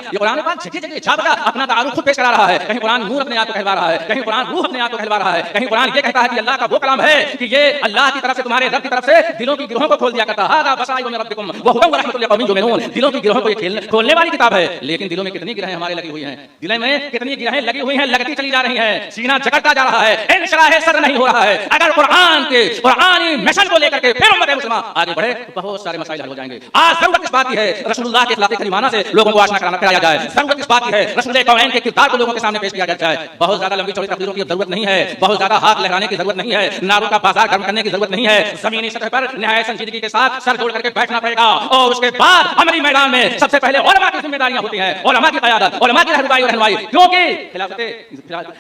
ये कुरान पाक जगह जगह अपना तारुफ खुद पेश करा रहा है। कहीं कुरान नूर अपने आप को कहलवा रहा है, कहीं कुरान रूह अपने आप को कहलवा रहा है, कहीं कुरान ये कहता है कि अल्लाह का वो कलाम है कि ये अल्लाह की तरफ से, तुम्हारे रब की तरफ से दिलों की गिरोहों को खोल दिया करता है। आगा बसाइर मिन रब्बिकुम व हुदन व रहमतुल लिक़ौमिन युमिनून। दिलों की गिरोहों को ये खोलने वाली किताब है। लेकिन दिलों में कितनी गिरहें हमारे लगी हुई हैं, दिलों में कितनी गिरहें लगी हुई हैं, लगती चली जा रही हैं, सीना जकड़ता जा रहा है, इंशराह सर नहीं हो रहा है। अगर कुरानी मिशन को लेकर के फिर उम्मत मुस्लिमा आगे बढ़े तो बहुत सारे मसाइल हल हो जाएंगे। आज जरूरत इस बात की है रसूलुल्लाह के अखलाक करीमाना से लोगों को आशना कराया जाए। जरूरत इस बात की है रसूल कौनैन के किरदार को लोगों के सामने पेश किया जाए। बहुत ज्यादा लंबी चौड़ी तकरीरों की जरूरत नहीं है, बहुत ज्यादा हाथ लहराने की जरूरत नहीं है, नारों का बाजार गर्म करने की जरूरत नहीं है। जमीनी सतह पर निहायत संजीदगी के साथ सर जोड़ करके बैठना पड़ेगा और उसके बाद अमली मैदान में सबसे पहले उलमा की जिम्मेदारियां होती हैं, उलमा की क़यादत, उलमा की रहनुमाई और रहनुमाई, क्योंकि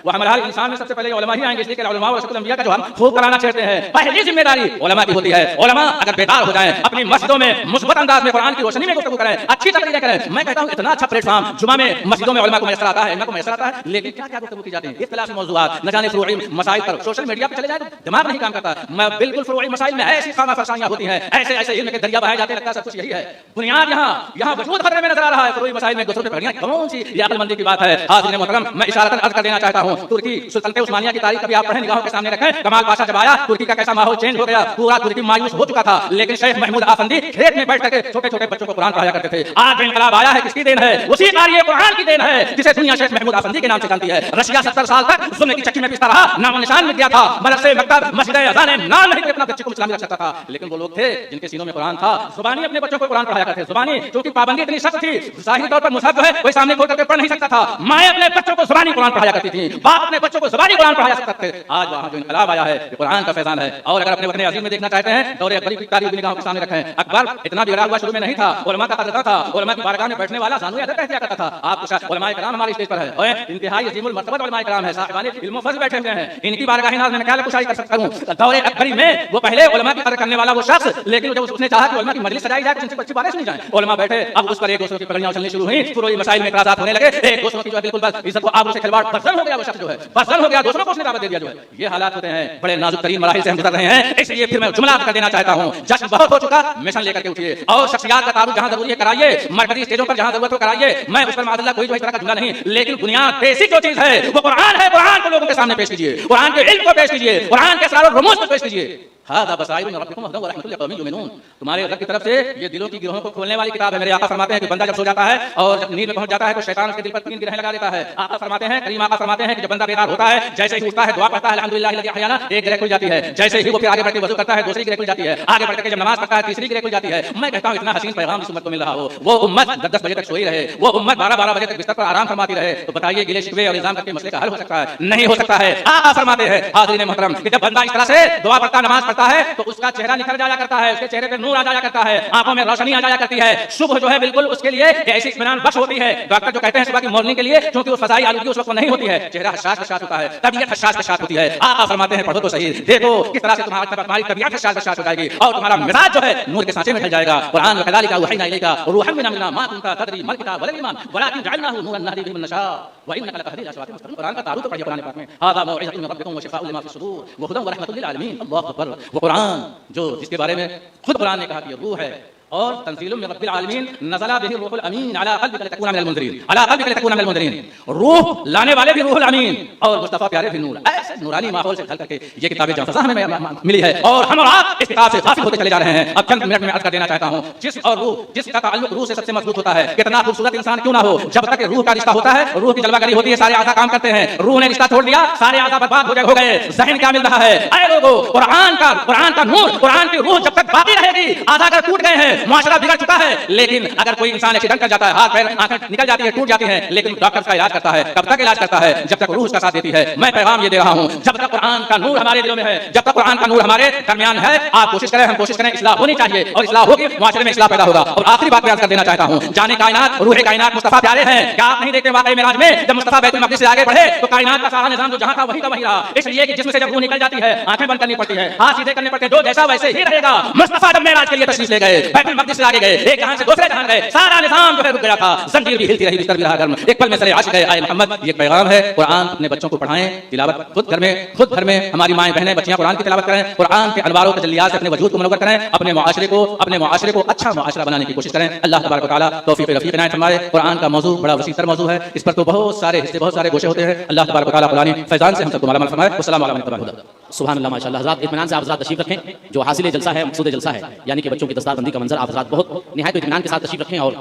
वो हमारे इंसान में सबसे पहले उलमा ही आएंगे, इसलिए उलमा और रसूल अंबिया का जो हम खूब कराना चाहते हैं, पहली जिम्मेदारी उलमा की होती है। उलमा अगर बेदार हो जाएं, अपनी मस्जिदों में मुस्बत अंदाज में कुरान की रोशनी में गुफ्तगू करें, अच्छी तकरीरें करें। मैं कहता हूं इतना अच्छा प्लेटफॉर्म जुमा में मस्जिदों में उलमा को मैसर आता है, इनको मैसर आता है, लेकिन क्या क्या गुफ्तगू की जाती है, इख्तिलाफी मौज़ूआत, न जाने फुरूई मसाइल पर सोशल मीडिया पे चले जाए तो दिमाग नहीं काम करता। मैं बिल्कुल फुरूई मसाइल में ऐसी खामा फरसाइयां होती हैं, ऐसे ऐसे इल्म के दरिया बहाए जाते, लगता है सब कुछ यही है। बुनियाद यहाँ वजूद खतरे में नजर आ रहा है। फुरूई मसाइल में दूसरों पे पढ़ियां कौन सी ये अक्लमंदी की बात है। हाज़िरीन मोहतरम, मैं इशारतन अर्ज कर देना चाहता हूं, तुर्की सुल्तानत उस्मानिया की तारीख कभी आप पढ़ें, निगाहों के सामने रखें। कमाल पाशा जब आया, तुर्की का कैसा माहौल चेंज हो गया, पूरा तुर्की मायूस हो चुका था, लेकिन शेख महमूद आफंदी खेत में बैठ करके छोटे छोटे बच्चों को कुरान पढ़ाया करते थे। आज इनकलाब आया है, किसकी देन है? उसी कार्य कुरान की देन है जिसे दुनिया शेख महमूद आफंदी के नाम से जानती है। रशिया 70 साल तक जुल्म की चक्की में पिसता रहा, नाम निशान मिट गया था, मदरसे मकतब मस्जिद अज़ान नाम नहीं अपना बच्चे को इस्लामी रख सकता था, लेकिन वो लोग थे जिनके सीनों में कुरान था, जुबानी अपने बच्चों को कुरान पढ़ाया करते थे। जुबानी क्योंकि पाबंदी इतनी सख्त थी, ज़ाहिरी तौर पर मुसहफ है कोई सामने खोल करके पढ़ नहीं सकता था, माएं अपने बच्चों को जुबानी कुरान पढ़ाया करती थी, बाप अपने बच्चों को जुबानी कुरान पढ़ाया करते थे। आज वहां जो इनकलाब आया है ये कुरान का फैजान है। और अगर अपने वतन अज़ीम में देखना चाहते हैं, दौरे अकबरी की तारीख निगाहों के सामने रखें। अकबर इतना बिगड़ा हुआ शुरू में नहीं था, उलमा का कदर था, उलमा की बारगाह में बैठने वाला जानू अदब कहते करता था। आप उलमाए कराम हमारे स्टेज पर है और इंतहाई अजीमुल मर्तबा उलमाए कराम है, साहिबान इल्म व फज़्ल बैठे हुए हैं, इनकी बारगाह नाज़ में मैं क्या कुशाई कर सकता हूं। दौरे अकबरी में वो पहले उलमा की कदर करने वाला वो शख्स, लेकिन जब उसने चाहा कि उलमा की मजलिस सजाई जाए, कुछ अच्छी बातें सुनी जाए, उलमा बैठे, अब उस पर एक दूसरे की पगड़ियां उछलनी शुरू हुई, फुरूई मसाइल में इतराज़ात होने लगे, एक दूसरे की जो है बिल्कुल बस इज्जत को आबरू से खिलवाड़, बदल हो गया वो शख्स जो है, बदल हो गया, दूसरों को उसने दावत दे दिया जो है। ये हालात होते हैं, बड़े नाजुक तरीन मराहिल से हम गुजर रहे हैं। इसलिए फिर मैं जुमला कर देना चाहता हूं, जश्न बहुत हो चुका, मिशन लेकर के उठिए और शख्सियात का तारुफ जहां जरूरी है कराइए, मरकजी स्टेजों पर जहां जरूरत हो कराइए। मैं उस पर माज़ल्लाह कोई जो इस तरह का जुमला नहीं, लेकिन बुनियाद बेसिक जो चीज है वो कुरान है। कुरान को लोगों के सामने पेश कीजिए, कुरान के इल्म को पेश कीजिए, कुरान के असरार और रमूज़ को पेश कीजिए। हाज़ा बसाइर मिन रब्बिकुम वहुदन व रहमतुल लिक़ौमिन युमिनून, तुम्हारे रब की तरफ से ये दिलों की गिरोहों को खोलने वाली किताब है। मेरे आका फरमाते हैं कि बंदा जब सो जाता है और जब नींद में पहुंच जाता है तो शैतान उसके दिल पर 3 गिरहें लगा देता है। आका फरमाते हैं, करीम आका फरमाते हैं कि जब बंदा बेदार होता है, जैसे ही उठता है दुआ पढ़ता है अल्हम्दुलिल्लाहिल्लज़ी अहयाना, एक गिरह खुल जाती है, जैसे ही वो फिर आगे बढ़ के वज़ू करता है दूसरी गिरह खुल जाती है, आगे बढ़ के जब नमाज पढ़ता है तीसरी गिरह खुल जाती है। मैं कहता हूं इतना हसीन पैगाम इस उम्मत को मिल रहा हो, वो उम्मत 10-10 बजे तक सोई रहे, वो उम्मत 12-12 बजे तक बिस्तर पर आराम फरमाती रहे, तो बताइए गिले शिकवे और इल्जाम करके मसले का हल हो सकता है? नहीं हो सकता है। आका फरमाते हैं हाज़िरीन मोहतरम कि जब बंदा इस तरह से दुआ पढ़ता नमाज पढ़ता है तो उसका चेहरा निखर जाया करता है, उसके चेहरे पे नूर आ जाया करता है, आंखों में रोशनी आ जाया करती है, सुबह जो है बिल्कुल उसके लिए ऐसी इत्मीनान बख्श होती है। डॉक्टर जो कहते हैं सुबह की मॉर्निंग के लिए, क्योंकि वो फज़ाई आलूगी उस वक्त नहीं होती है, चेहरा हशाश हशाश होता है, तबीयत हशाश हशाश होती है। आका फरमाते हैं पढ़ो तो सही, देखो किस तरह से तुम्हारी तबीयत हशाश हशाश हो जाएगी और तुम्हारा मिजाज जो है नूर के सांचे में ढल जाएगा। कुरान वकज़ालिका वहयना इलैका रूहन मिन अमरिना मा कुन्ता तदरी मल किताब वल ईमान वलाकिन जअलनाहु नूरन नहदी बिहि मन नशा व इन्नका लतहदी इला सिरातिन मुस्तक़ीम। कुरान का तारुफ तो पढ़िए कुरान पाक में, हाज़ा मौइज़तुम मिन रब्बिकुम व शिफ़ाउन लिमा फ़ी सुदूर व हुदन व रहमतुल लिल आलमीन। अल्लाहु अकबर। वो कुरान जो जिसके बारे में खुद कुरान ने कहा कि ये रूह है और तंज़ीलुम मिन रब्बिल आलमीन नज़ला बिही रूहुल अमीन अला क़ल्बिका लितकूना मिनल मुनज़िरीन अला क़ल्बिका लितकूना मिनल मुनज़िरीन। रूह लाने वाले भी रूहुल अमीन और मुस्तफ़ा प्यारे भी नूर। ऐसे नूरानी माहौल से ढल करके ये किताबें जहाँ हमें मिली है और हम और आप इस किताब से गाफिल होते चले जा रहे हैं। अब चंद मिनट में अर्ज कर देना चाहता हूँ, जिस्म और रूह, जिसका ताल्लुक रूह से सबसे मजबूत होता है, कितना खूबसूरत इंसान क्यों ना हो, जब तक रूह का रिश्ता होता है, रूह की जलवागरी होती है, सारे आज़ा काम करते हैं। रूह ने रिश्ता छोड़ दिया, सारे आज़ा बर्बाद हो गए। ज़हन क्या मिल रहा है? ऐ लोगों, कुरान का नूर, कुरान की रूह जब तक बाकी रहेगी, आज़ा अगर टूट गए हैं, मुआशरा बिगड़ चुका है। लेकिन अगर कोई इंसान एक्सीडेंट कर जाता है, हाथ पैर आंखें निकल जाती है, टूट जाती है, लेकिन डॉक्टर उसका इलाज करता है। कब तक इलाज करता है? जब तक रूह उसका साथ देती है। मैं पैगाम ये दे रहा हूं, जब तक कुरान का नूर हमारे दिलों में है, जब तक कुरान का नूर हमारे दरमियान है, आप कोशिश करें, हम कोशिश करें, इस्लाह होनी चाहिए और इस्लाह होगी, मुआशरे में इस्लाह पैदा होगा। और आखिरी बात मैं कर देना चाहता हूं, जाने कायनात, रूह कायनात मुस्तफा प्यारे हैं। क्या आप नहीं देखते वाकई मेराज में जब मुस्तफा बैतुल मक़दिस से आगे बढ़े तो कायनात का सारा निजाम जो जहां था वही का वही रहा। इसलिए कि जिसमें से जब रूह निकल जाती है, आंखें बंद करनी पड़ती है, हाथ सीधे करने पड़ते हैं, जो जैसा वैसे ही रहेगा। मुस्तफा जब मेराज के लिए तशरीफ ले गए, बैतुल मक़दिस से आगे गए, एक जहां से दूसरे जहां गए, सारा निजाम जो है रुक गया था, जंजीर भी हिलती रही, बिस्तर भी रहा गर्म, एक पल में सरे आशिक गए। आए मोहम्मद, ये पैगाम है, कुरान अपने बच्चों को पढ़ाएं, तिलावत खुद घर में हमारी माएं बहनें बच्चियां कुरान की तिलावत करें, कुरान के अनवारों तजल्लियात से अपने वजूद को मुनव्वर करें, अपने मुआशरे को अच्छा मुआशरा बनाने की कोशिश करें। अल्लाह तबारक व तआला तौफीक रफीक इनायत फरमाए। कुरान का मौजू बड़ा वसीतर मौजू है, इस पर तो बहुत सारे हिस्से, बहुत सारे गोशे होते हैं। अल्लाह तबारक व तआला कुरानी फैजान से हम सबको मालामाल फरमाए। अस्सलामु अलैकुम व रहमतुल्लाह। सुभान अल्लाह माशाअल्लाह। हज़रात इत्मीनान से आप हज़रात तशरीफ रखें, जो हासिल जलसा है, मकसूद जलसा है, यानी कि बच्चों की दस्तारबंदी का मंजर आप हज़रात बहुत निहायत इत्मीनान के साथ तशरीफ रखें और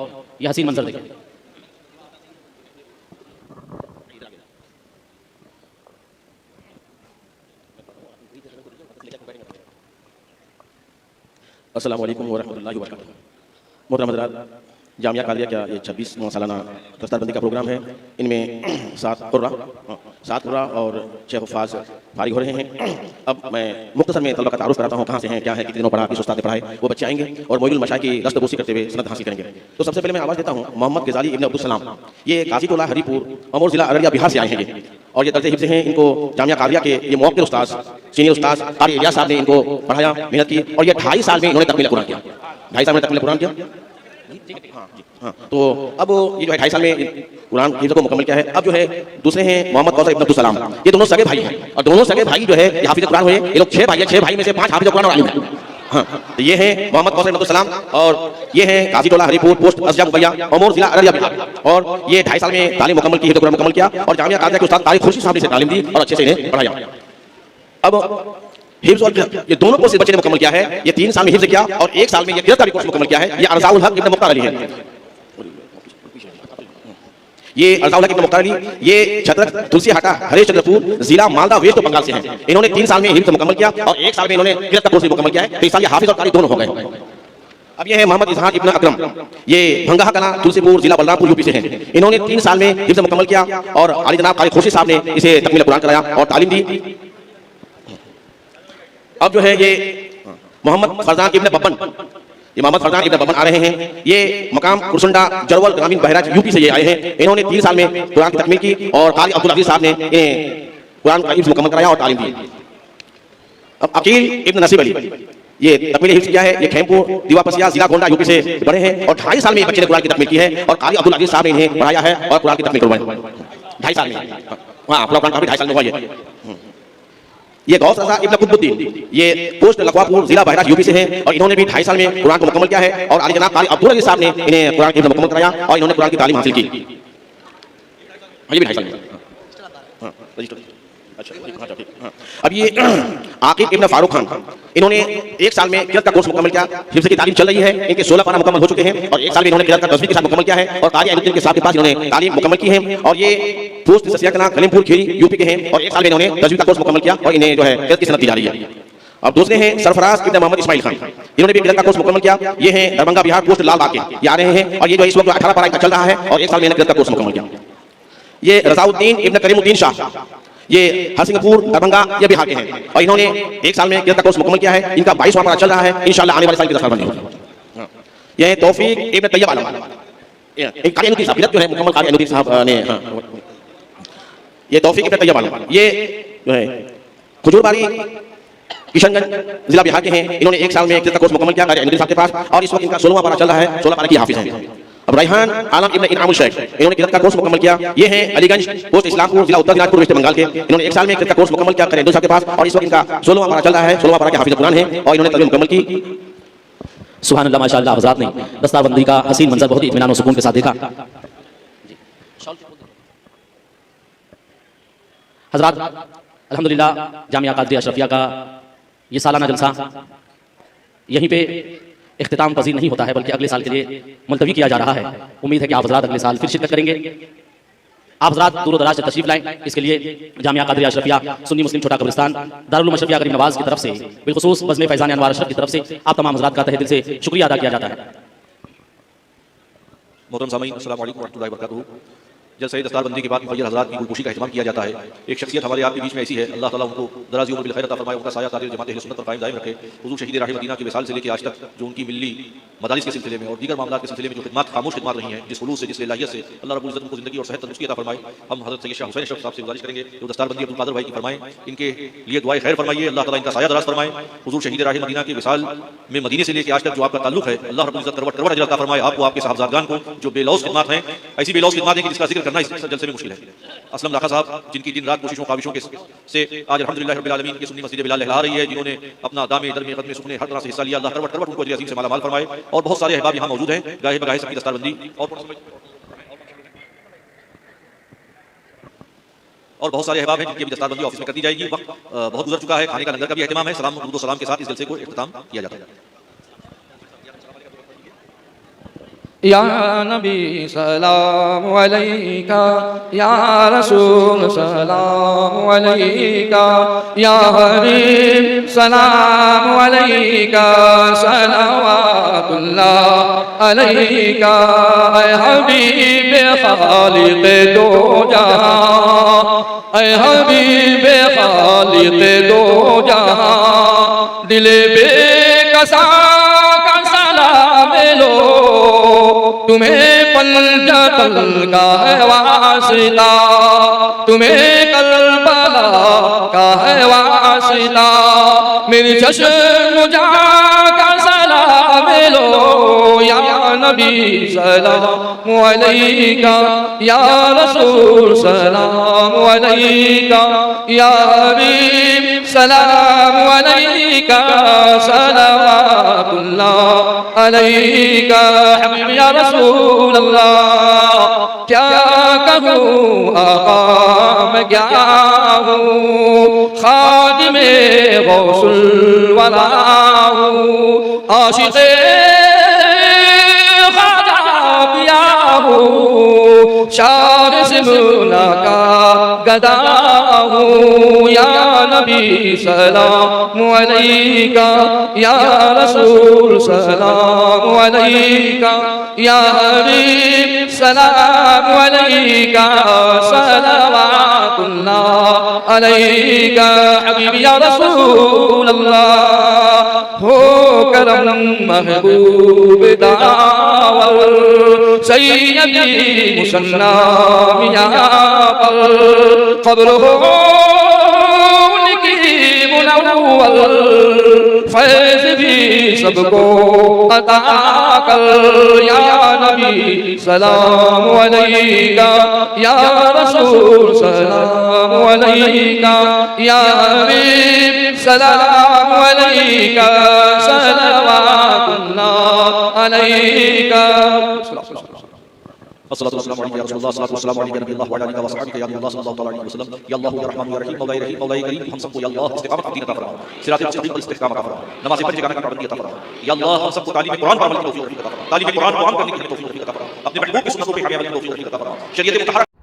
यह हसीन मंजर देखें। अस्सलामु अलैकुम व रहमतुल्लाहि व बरकातुहू। मोहतरम हज़रात, जामिया कादिया का ये 26वां सालाना दस्तारबंदी का प्रोग्राम है। इनमें 7 कुर्रा और 6 हुफ़ाज़ फारिग हो रहे हैं। अब मैं मुख्तसर में तलबा का तारुफ कराता हूँ, कहाँ से हैं, क्या है, कितने दिनों पढ़ा, किस उस्ताद ने पढ़ाए। वो बच्चे आएंगे और मोइनुल मशाइख की दस्तबोसी करते हुए सनद हासिल करेंगे। तो सबसे पहले मैं आवाज़ देता हूँ मोहम्मद गजाली इब्न अब्दुल सलाम। ये काजी टोला हरीपुर अमूर ज़िला अररिया बिहार से आए हैं ये, और ये दर्जे हिफ्ज़ हैं। इनको जामिया कादिया के ये मौक़िर उस्ताद, सीनियर उस्ताद कारी इलियास साहब ने इनको पढ़ाया, मेहनत की, और ये 2.5 साल में इन्होंने तकमील कुरान किया। 2.5 साल में तकमील कुरान किया। हाँ, तो अब ये जो है 2.5 साल में कुरान हिफ्ज़ को मुकम्मल किया है। अब जो है दूसरे हैं मोहम्मद कौसर इब्न अब्दुल सलाम। ये दोनों सगे भाई हैं, और दोनों सगे भाई जो है ये हाफिज़ कुरान हुए। ये लोग 6 भाई हैं, 6 भाई में से 5 हाफिज़ कुरान और आलिम हैं। हाँ, तो ये हैं मोहम्मद कौसर इब्न अब्दुल सलाम, और ये हैं काजी टोला हरीपुर पोस्ट असजा मुबैया अमूर ज़िला अररिया बिहार। और ये 2.5 साल में तालीम मुकम्मल की, हिफ्ज़ कुरान मुकम्मल किया, और जामिया कादिया के उस्ताद तारिक खुर्शीद साहब ने इसे तालीम दी और अच्छे से इन्हें पढ़ाया। अब हिफ्ज़ और ये दोनों कोर्स इस बच्चे ने मुकम्मल किया है। ये 3 साल में हिफ्ज़ किया और 1 साल में ये किरात का भी कोर्स मुकम्मल किया है। ये अर्ज़ाउल हक इब्न मुख्तार अली है। ये अर्ज़ाउल हक इब्न मुख्तार अली ये छतरक तुलसीहाटा हरेश चंद्रपुर जिला मालदा वेस्ट बंगाल से हैं। इन्होंने 3 साल में हिफ्ज़ मुकम्मल किया और 1 साल में इन्होंने किरात का कोर्स भी मुकम्मल किया है। तो इस साल ये हाफिज़ और कारी दोनों हो गए। अब ये है मोहम्मद इजहार इब्न अकरम। ये भंगाहा कला तुलसीपुर जिला बलरामपुर यूपी से हैं। इन्होंने 3 साल में हिफ्ज़ मुकम्मल किया और आली जनाब कारी खुर्शीद साहब ने इसे तकमील कुरान कराया और तालीम दी। अब जो है ये मोहम्मद फरजान इब्न बब्बन, ये मोहम्मद फरजान इब्न बब्बन आ रहे हैं। ये मकाम कुरसुंडा जरवल ग्रामीण बहराइच यूपी से ये आए हैं। इन्होंने 3 साल में कुरान की तकमील की और कारी अब्दुल अजीज साहब ने इन्हें कुरान का हिफ्ज़ मुकम्मल कराया और तालीम दी। अब अकील इब्न नसीब अली ये तकमील हिफ्ज़ किया है। ये खेमपुर दीवापसिया जिला गोंडा यूपी से बड़े हैं और 2.5 साल में एक बच्चे ने कुरान की तकमील की है और कारी अब्दुल अजीज साहब ने इन्हें पढ़ाया है और कुरान की तकमील करवाई 2.5 साल में। हाँ, कुरान काफी 2.5 साल में हुआ ये गौस रज़ा इब्न कुतुबुद्दीन ये पोस्ट लखवापुर जिला बहराइच यूपी से हैं और इन्होंने भी 2.5 साल में कुरान को मुकम्मल किया है और आली जनाब कारी अब्दुल अजीज साहब ने इन्हें कुरान की हिफ्ज़ मुकम्मल कराया और इन्होंने कुरान की तालीम हासिल की। ये भी 2.5 साल में। हाँ, अच्छा, ठीक। हाँ, अब ये आकिब इब्न फारूक खान, इन्होंने 1 साल में किरात का कोर्स मुकम्मल किया। हिफ्ज़ की तालीम चल रही है। इनके 16 पारा मुकम्मल हो चुके हैं और 1 साल में इन्होंने किरात का तस्बीह के साथ मुकम्मल किया है और कारी अहमद के साहब के पास इन्होंने तालीम मुकम्मल की है। और ये पोस्ट ससियाकला कलीमपुर खीरी यूपी के हैं और 1 साल में इन्होंने तस्बीह का कोर्स मुकम्मल किया और इन्हें जो है किरात की सनद दी जा रही है। अब दूसरे हैं सरफराज इब्न मोहम्मद इस्माइल खान, इन्होंने भी किरात का कोर्स मुकम्मल किया। ये हैं दरभंगा बिहार पोस्ट लालबाग के, ये आ रहे हैं और ये जो इस वक्त 18 पारा चल रहा है और 1 साल में इन्होंने किरात का कोर्स मुकम्मल किया। ये रज़ाउद्दीन इब्न करीमुद्दीन शाह, ये हरसिंहपुर दरभंगा ये बिहार के हैं और इन्होंने 1 साल में किरात का कोर्स मुकम्मल किया है। इनका 22वां पारा चल रहा है। इंशाअल्लाह आने वाले साल की दस्तरबंदी होगी। ये तौफीक इब्न तैयब आलम, एक कारी अनुती साहब जो है मुकम्मल कारी अनुती साहब ने, ये तौफीक इब्न तैयब आलम ये जो है खजूरबारी किशनगंज जिला बिहार के हैं। इन्होंने 1 साल में किरात का कोर्स मुकम्मल किया कारी अनुती साहब के पास और इस वक्त इनका 16वां पारा चल रहा है। 16 पारा की हाफिज़ हैं। अब रैहान आलम इब्न इनामुल शेख, इन्होंने किरात का कोर्स मुकम्मल किया। ये हैं अलीगंज पोस्ट इस्लामपुर जिला उत्तर दिनाजपुर वेस्ट बंगाल के। इन्होंने 1 साल में किरात का कोर्स मुकम्मल किया करे साहब के पास और इस वक्त इनका 16वां पारा चल रहा है। 16वां पारा के हाफिज़ कुरान है और इन्होंने तालीम मुकम्मल की। सुभान अल्लाह, माशाअल्लाह। हज़रात ने दस्तारबंदी का हसीन मंजर बहुत ही इत्मीनान और सुकून के साथ देखा। हज़रात, अल्हम्दुलिल्लाह जामिया कादिया अशरफिया का ये सालाना जलसा यहीं पे इख्तिताम पजीर नहीं होता है बल्कि अगले साल के लिए मुलतवी किया जा रहा है। उम्मीद है कि आप हज़रात अगले साल फिर शिरकत करेंगे। आप हज़रात दूर दराज से तशरीफ लाएं। इसके लिए जामिया कादिया अशरफिया सुन्नी मुस्लिम छोटा कब्रिस्तान दारुल उलूम अशरफिया गरीब नवाज की तरफ से बिलखुसूस बज़्म फैज़ान अनवार अशरफ की तरफ से आप तमाम हज़रात का तहे दिल से शुक्रिया अदा किया जाता है। मोहतरम सामीन, अस्सलामु अलैकुम व रहमतुल्लाहि व बरकातुहू। जलसे दस्तारबंदी के बाद मुफज्जल हज़रात की गुलगोशी का एहतमाम किया जाता है। एक शख्सियत हमारे आपके बीच में ऐसी है, अल्लाह ताला उनको दराज़ी उम्र बिल खैर अता फरमाए, उनका साया तारीर जमात अहले सुन्नत पर कायम दायम रखे। हुज़ूर शहीद राह मदीना के विसाल से लेकर आज तक जो उनकी मिल्ली मदारिस के सिलसिले में और दीगर मामलात के सिलसिले में जो खिदमत खामोश खिदमत रही हैं, जिस खुलूस से, जिस लाहियत से अल्लाह रब्बुल इज़्ज़त उनको ज़िंदगी और सेहत तंदुरुस्ती अता फरमाए। हम हज़रत सैयद शाह हुसैन अशरफ साहब से गुजारिश करेंगे जो दस्तारबंदी अब्दुल कादिर भाई की फरमाएं, इनके लिए दुआए खैर फरमाइए, अल्लाह ताला इनका साया दराज फरमाए। हुज़ूर शहीद राह मदीना के विसाल में मदीने से लेकर आज तक जो आपका ताल्लुक है, अल्लाह रब्बुल इज़्ज़त करवट करवट अजर अता फरमाए आपको, आपके साहबजादगान को, जो बेलौस खिदमत हैं, ऐसी बेलौस खिदमत है कि जिसका जिक्र करना इस जलसे में मुश्किल है। असलम लाखा साहब, जिनकी दिन रात कोशिशों काविशों के से आज अल्हम्दुलिल्लाह रब्बिल आलमीन की सुन्नी मस्जिद बिलाल लहला रही है, जिन्होंने अपना दामे दरमे कदमे सुखने हर तरह से हिस्सा लिया। अल्लाह करवट करवट उनको अजर अज़ीम से मालामाल फरमाए। और बहुत सारे अहबाब यहाँ मौजूद हैं, गाहे बगाहे सबकी दस्तारबंदी और बहुत सारे अहबाब हैं जिनकी भी दस्तारबंदी ऑफिस में कर दी जाएगी। वक्त बहुत गुजर चुका है, खाने का लंगर का भी एहतमाम है। सलाम दुरूद व सलाम के साथ इस जलसे को इख्तिताम किया जाता है। या नबी सलाम अलैका, या रसूल सलाम अलैका, या हबीब सलाम अलैका, सलावतुल्लाह सलावतुल्लाह अलैका ऐ हबीब खालिक दो जहां, ऐ हबीब खालिक दो जहां, दिले बेकसा का सलाम लो, तुम्हें पंजतल का है वासिला, तुम्हें करबला का है वासिला, मेरी चश्म जहां का सलाम लो, या नबी सलाम अलैका, या रसूल सलाम अलैका, या हबीब सलाम अलैका, सलावतुल्लाह अलैका, हबीब या रसूल अल्लाह। क्या कहूँ आका मैं क्या हूँ, खादिमे गौसुल वला हूँ, आशिक़े ख्वाजा पिया हूँ, शार सिमुना का गदा हूँ, या नबी सलाम अलैका, या रसूल सलाम अलैका, या हबीब सलाम अलैका, सलावतुल्लाह अलैका, हबीब या रसूल अल्लाह। हो करम महबूब दावल सैयदी मुसन्ना यहाँ पर, क़ब्र हो उनकी मुनव्वल, फैज़ भी सबको अता कर, या नबी सलाम अलैका, या रसूल सलाम अलैका, या हबीब सलाम अलैका, सलावतुल्लाह अलैका। अस्सलातु वस्सलामु अलैका या रसूलल्लाह, अस्सलातु वस्सलामु अलैका नबील्लाह व अला आलिहि व सहाबिहि या नबील्लाह सल्लल्लाहु अलैहि वसल्लम। या अल्लाह या रहमान या रहीम, मौला रहीम, मौला करीम, हम सबको या अल्लाह इस्तिकामत की अता फरमा, सिरातिल मुस्तकीम पर इस्तिकाम अता फरमा, नमाज़ पढ़ जगाने का पाबंदी अता फरमा। या अल्लाह हम सबको तालीम कुरान पर अमल की तौफीक अता फरमा, तालीम कुरान को आम करने की तौफीक अता फरमा, अपने महबूब की सुन्नतों पे हमें अमल की तौफीक अता फरमा, शरीयत मुतहर्रा